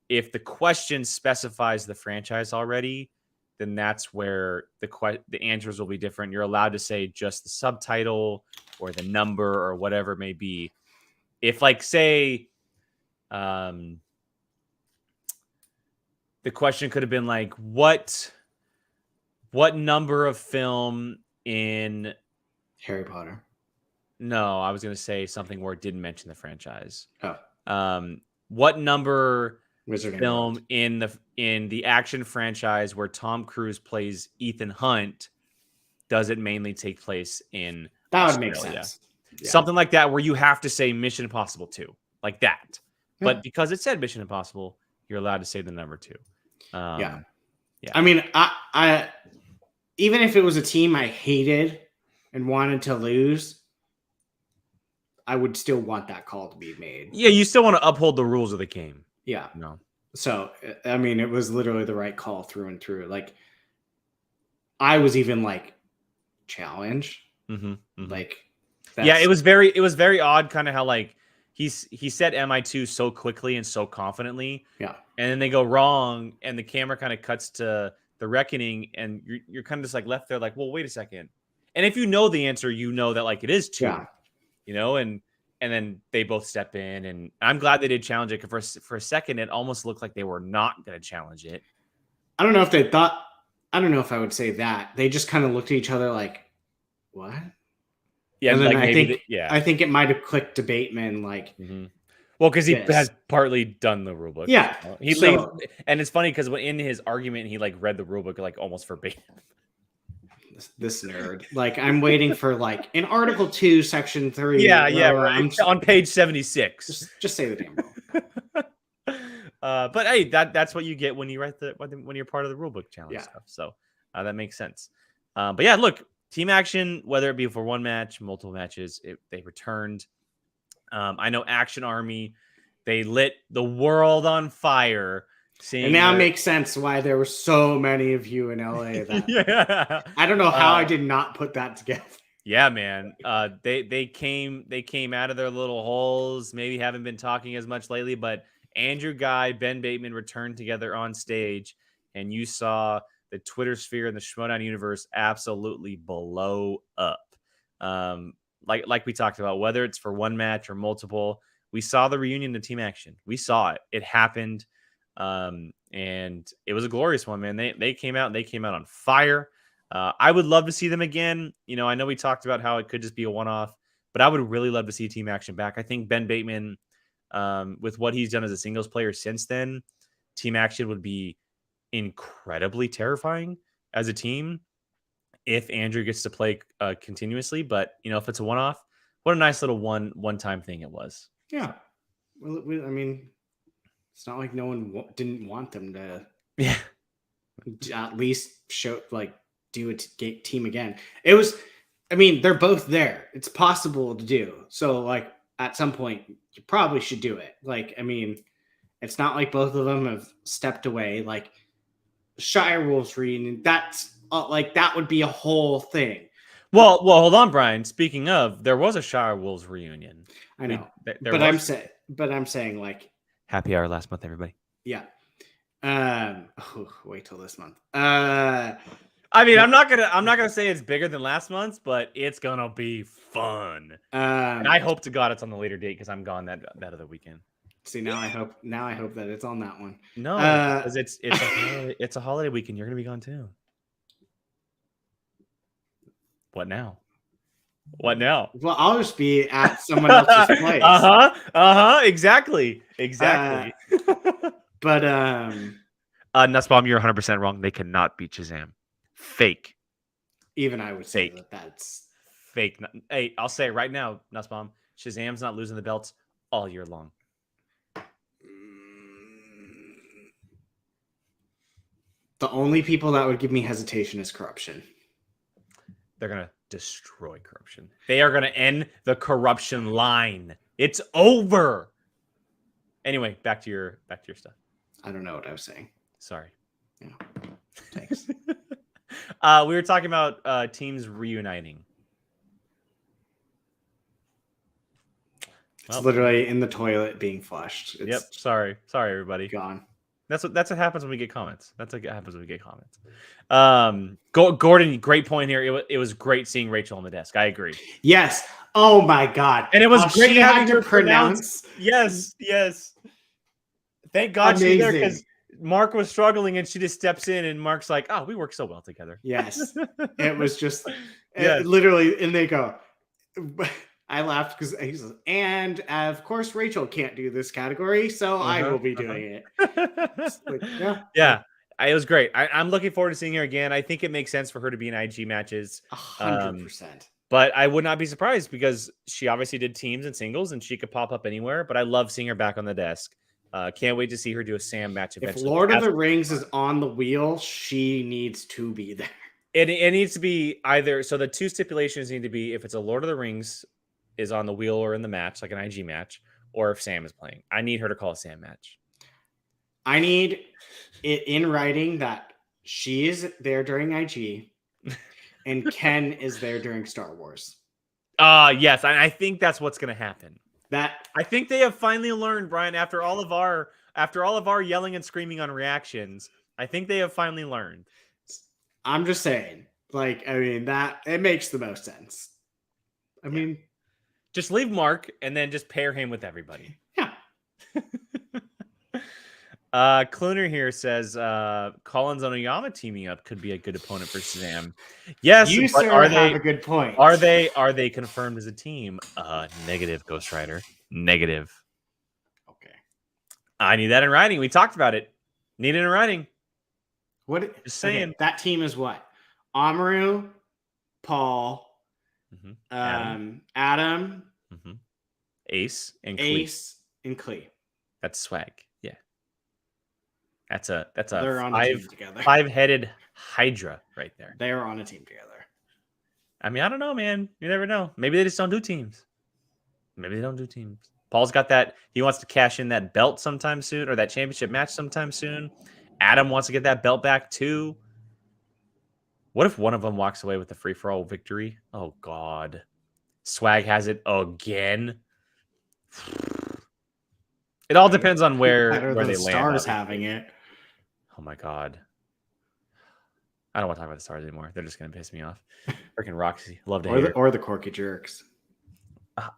if the question specifies the franchise already, then that's where the answers will be different. You're allowed to say just the subtitle or the number or whatever it may be. If, like, say, the question could have been like, what number of film in Harry Potter? No, I was going to say something where it didn't mention the franchise. Oh. What number Wizarding film World. in the action franchise where Tom Cruise plays Ethan Hunt does it mainly take place in That Australia? would make sense. Yeah. Something like that, where you have to say Mission Impossible 2, like that. Yeah. But because it said Mission Impossible, you're allowed to say the number 2. Yeah. Yeah. I mean, I even if it was a team I hated and wanted to lose, I would still want that call to be made. Yeah, you still want to uphold the rules of the game. Yeah. No. So, I mean, it was literally the right call through and through. Like, I was even like, challenge? Mm-hmm, mm-hmm. Like, yeah, it was very odd, kind of how like he said MI2 so quickly and so confidently. Yeah. And then they go wrong, and the camera kind of cuts to the reckoning, and you're kind of just like left there like, well, wait a second. And if you know the answer, you know that like it is 2. Yeah. You know, and then they both step in, and I'm glad they did challenge it, because for a second it almost looked like they were not going to challenge it. I don't know if they thought. I don't know if I would say that. They just kind of looked at each other like, what? Yeah, and then like I think it might have clicked to Bateman like. Mm-hmm. Well, because he has partly done the rulebook. Yeah, and it's funny because in his argument he like read the rulebook like almost verbatim. This nerd. Like, I'm waiting for like in Article 2, Section 3. Yeah, right. On page 76. Just say the damn rule. But hey, that's what you get when you write when you're part of the rulebook challenge stuff. So that makes sense. But yeah, look, team action, whether it be for one match, multiple matches, they returned. I know Action Army, they lit the world on fire. And now it makes sense why there were so many of you in LA. Yeah. I don't know how I did not put that together. Yeah, man. They came out of their little holes. Maybe haven't been talking as much lately, but Andrew Guy, Ben Bateman returned together on stage, and you saw the Twitter sphere and the Schmoedown universe absolutely blow up. Like we talked about, whether it's for one match or multiple, we saw the reunion of Team Action. We saw it. It happened. And it was a glorious one, man. They came out and they came out on fire. I would love to see them again. You know, I know we talked about how it could just be a one-off, but I would really love to see Team Action back. I think Ben Bateman, with what he's done as a singles player since then, Team Action would be incredibly terrifying as a team if Andrew gets to play continuously. But, you know, if it's a one-off, what a nice little one-time thing it was. Yeah. Well, I mean, it's not like no one didn't want them to at least do a team again. It was, I mean, they're both there. It's possible to do. So like at some point you probably should do it. Like, I mean, it's not like both of them have stepped away. Like Shire Wolves reunion, that's that would be a whole thing. Well, hold on, Brian. Speaking of, there was a Shire Wolves reunion. I know, but I'm saying like happy hour last month, everybody. Yeah. Wait till this month. I mean, I'm not gonna say it's bigger than last month's, but it's gonna be fun. And I hope to God it's on the later date because I'm gone that other weekend. See, now I hope that it's on that one. No, because it's a holiday weekend. You're gonna be gone too. What now? Well, I'll just be at someone else's place. Exactly. But Nussbaum, you're 100% wrong. They cannot beat Shazam. Fake. Even I would say Fake. that's fake. Hey, I'll say it right now, Nussbaum. Shazam's not losing the belts all year long. The only people that would give me hesitation is Corruption. They're gonna destroy Corruption. They are gonna end the Corruption line. It's over. Anyway, back to your stuff. I don't know what I was saying. Sorry. Yeah. Thanks. We were talking about teams reuniting. It's literally in the toilet being flushed. Yep. Sorry, everybody. Gone. That's what happens when we get comments. Gordon, great point here. It was great seeing Rachel on the desk. I agree. Yes. Oh my God. And it was great having to her pronounce. Yes. Thank God she's there because Mark was struggling and she just steps in and Mark's like, "Oh, we work so well together." Yes. It was just Yes. literally, and they go. I laughed because he says, and of course Rachel can't do this category, so I will be doing it. Yeah. It was great. I'm looking forward to seeing her again. I think it makes sense for her to be in IG matches. 100%. But I would not be surprised because she obviously did teams and singles and she could pop up anywhere. But I love seeing her back on the desk. Can't wait to see her do a Sam match eventually. If Lord of the Rings is on the wheel, she needs to be there. It needs to be either. So the two stipulations need to be if it's a Lord of the Rings is on the wheel or in the match, like an IG match, or if Sam is playing. I need her to call a Sam match. I need it in writing that she is there during IG and Ken is there during Star Wars. Yes, I think that's what's going to happen. I think they have finally learned, Brian, after all of our yelling and screaming on reactions, I think they have finally learned. I'm just saying, that it makes the most sense. I mean, just leave Mark and then just pair him with everybody. Yeah. Cluner here says Collins and Oyama teaming up could be a good opponent for Shazam. Yes, you but have a good point. Are they confirmed as a team? Negative, Ghost Rider. Negative. Okay. I need that in writing. We talked about it. Need it in writing. What? Just saying. Okay, that team is what? Amaru, Paul, Adam, Ace, and Klee. That's swag. Yeah. That's a They're on a team together. 5-headed Hydra right there. They are on a team together. I mean, I don't know, man. You never know. Maybe they just don't do teams. Paul's got that. He wants to cash in that belt sometime soon, or that championship match sometime soon. Adam wants to get that belt back too. What if one of them walks away with a free-for-all victory? Oh, God. Swag has it again. It all depends on where Better they than land. Stars obviously. having it. Oh my god. I don't want to talk about the Stars anymore. They're just gonna piss me off. Freaking Roxy. Love to hear. Or the Quirky Jerks.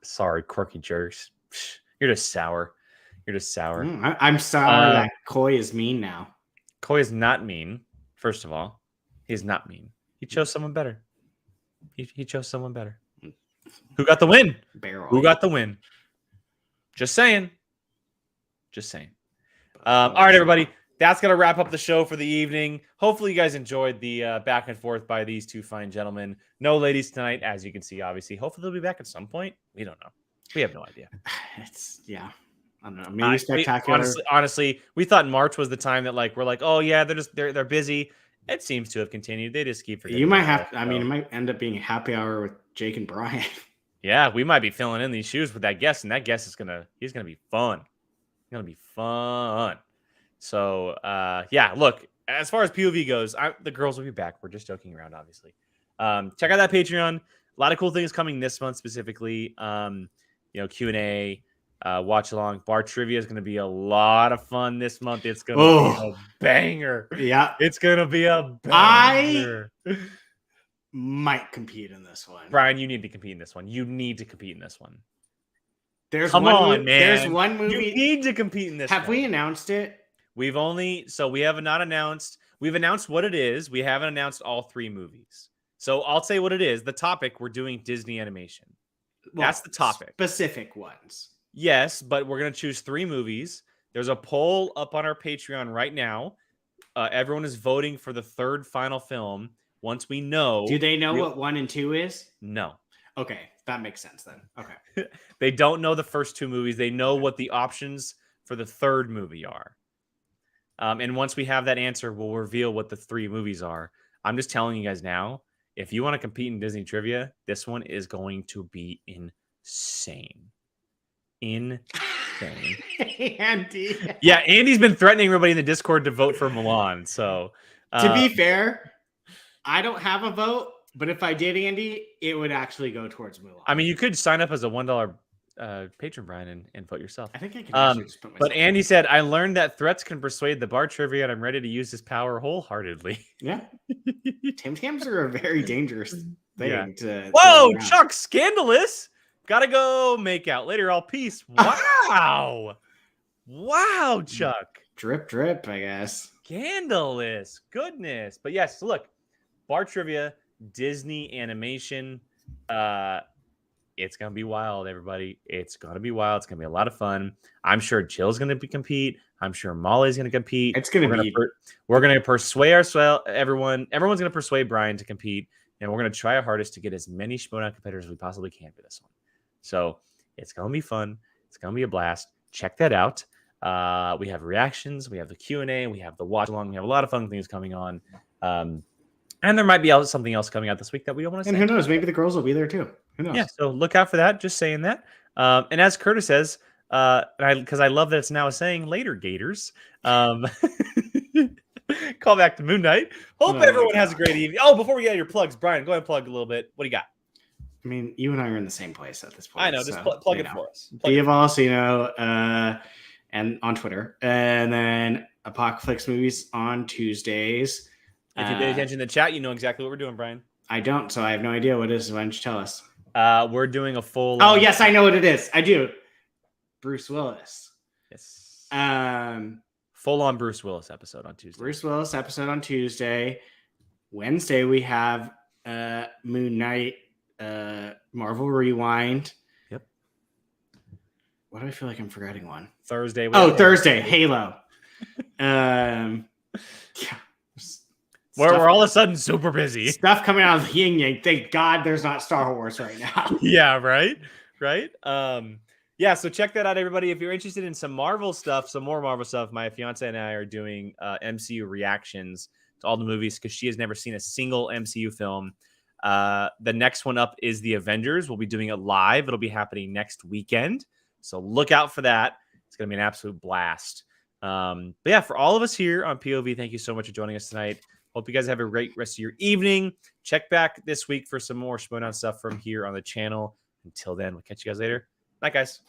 Sorry, Quirky Jerks. Psh, you're just sour. You're just sour. I'm sorry that Koi is mean now. Koi is not mean. First of all, he's not mean. He chose someone better. He chose someone better. Who got the win? Barrel. Who got the win? Just saying. Just saying. All right, everybody. That's going to wrap up the show for the evening. Hopefully, you guys enjoyed the back and forth by these two fine gentlemen. No ladies tonight, as you can see, obviously. Hopefully, they'll be back at some point. We don't know. We have no idea. Yeah. I don't know. Maybe spectacular. Honestly, we thought March was the time that we're like, oh yeah, they're busy. It seems to have continued. They just keep forgetting. You might have. I mean, it might end up being a happy hour with Jake and Brian. Yeah, we might be filling in these shoes with that guest, and that guest is he's gonna be fun. It's gonna be fun. So yeah, look, as far as POV goes, the girls will be back. We're just joking around, obviously. Check out that Patreon. A lot of cool things coming this month specifically. Q&A, watch along. Bar trivia is going to be a lot of fun this month. It's going to be a banger. Yeah. It's going to be a banger. I might compete in this one. Brian, you need to compete in this one. You need to compete in this one. Come on, man. There's one movie. You need to compete in this Have one. we announced it? We have not announced. We've announced what it is. We haven't announced all 3 movies. So I'll say what it is. The topic, we're doing Disney animation. Well, that's the topic. Specific ones. Yes, but we're going to choose 3 movies. There's a poll up on our Patreon right now. Everyone is voting for the 3rd final film. Once we know. Do they know what 1 and 2 is? No. Okay. That makes sense then. Okay. They don't know the first 2 movies. They know what the options for the 3rd movie are. And once we have that answer, we'll reveal what the 3 movies are. I'm just telling you guys now, if you want to compete in Disney trivia, this one is going to be insane. Insane. Andy. Yeah, Andy's been threatening everybody in the Discord to vote for Milan. So to be fair, I don't have a vote, but if I did, Andy, it would actually go towards Mulan. I mean, you could sign up as a $1 patron, Brian, and vote yourself. I think I can actually just put myself. But Andy said, I learned that threats can persuade the bar trivia, and I'm ready to use this power wholeheartedly. Yeah. Tim Tams are a very dangerous thing to. Whoa, Chuck, scandalous. Gotta go make out. Later, all peace. Wow. Wow, Chuck. Drip, drip, I guess. Scandalous. Goodness. But yes, look, bar trivia, Disney animation. It's going to be wild, everybody. It's going to be wild. It's going to be a lot of fun. I'm sure Jill's going to compete. I'm sure Molly's going to compete. It's going to be. We're going to persuade ourselves. Everyone's going to persuade Brian to compete. And we're going to try our hardest to get as many Schmoedown competitors as we possibly can for this one. So it's going to be fun. It's going to be a blast. Check that out. We have reactions. We have the Q&A. We have the watch along. We have a lot of fun things coming on. And there might be something else coming out this week that we don't want to say. And who knows? Maybe the girls will be there too. Who knows? Yeah, so look out for that. Just saying that. And as Curtis says, because I love that it's now saying later, Gators. Call back to Moon Knight. Hope everyone has a great evening. Oh, before we get your plugs, Brian, go ahead and plug a little bit. What do you got? I mean, you and I are in the same place at this point. I know. Just plug it for us. Be of all, so you know, and on Twitter. And then Apocalypse Movies on Tuesdays. If you pay attention to the chat, you know exactly what we're doing, Brian. I don't, so I have no idea what it is. Why don't you tell us? We're doing a full. Oh, yes, I know what it is. I do. Bruce Willis. Yes. Full on Bruce Willis episode on Tuesday. Bruce Willis episode on Tuesday. Wednesday, we have Moon Knight, Marvel Rewind. Yep. What do I feel like I'm forgetting one? Thursday. Thursday, Halo. Yeah. We're all of a sudden super busy. Stuff coming out of the yin yang. Thank God there's not Star Wars right now. Yeah, right. Yeah, so check that out, everybody. If you're interested in some Marvel stuff, some more Marvel stuff, my fiance and I are doing MCU reactions to all the movies because she has never seen a single MCU film. The next one up is The Avengers. We'll be doing it live. It'll be happening next weekend. So look out for that. It's going to be an absolute blast. But yeah, for all of us here on POV, thank you so much for joining us tonight. Hope you guys have a great rest of your evening. Check back this week for some more Schmoedown stuff from here on the channel. Until then, we'll catch you guys later. Night, guys.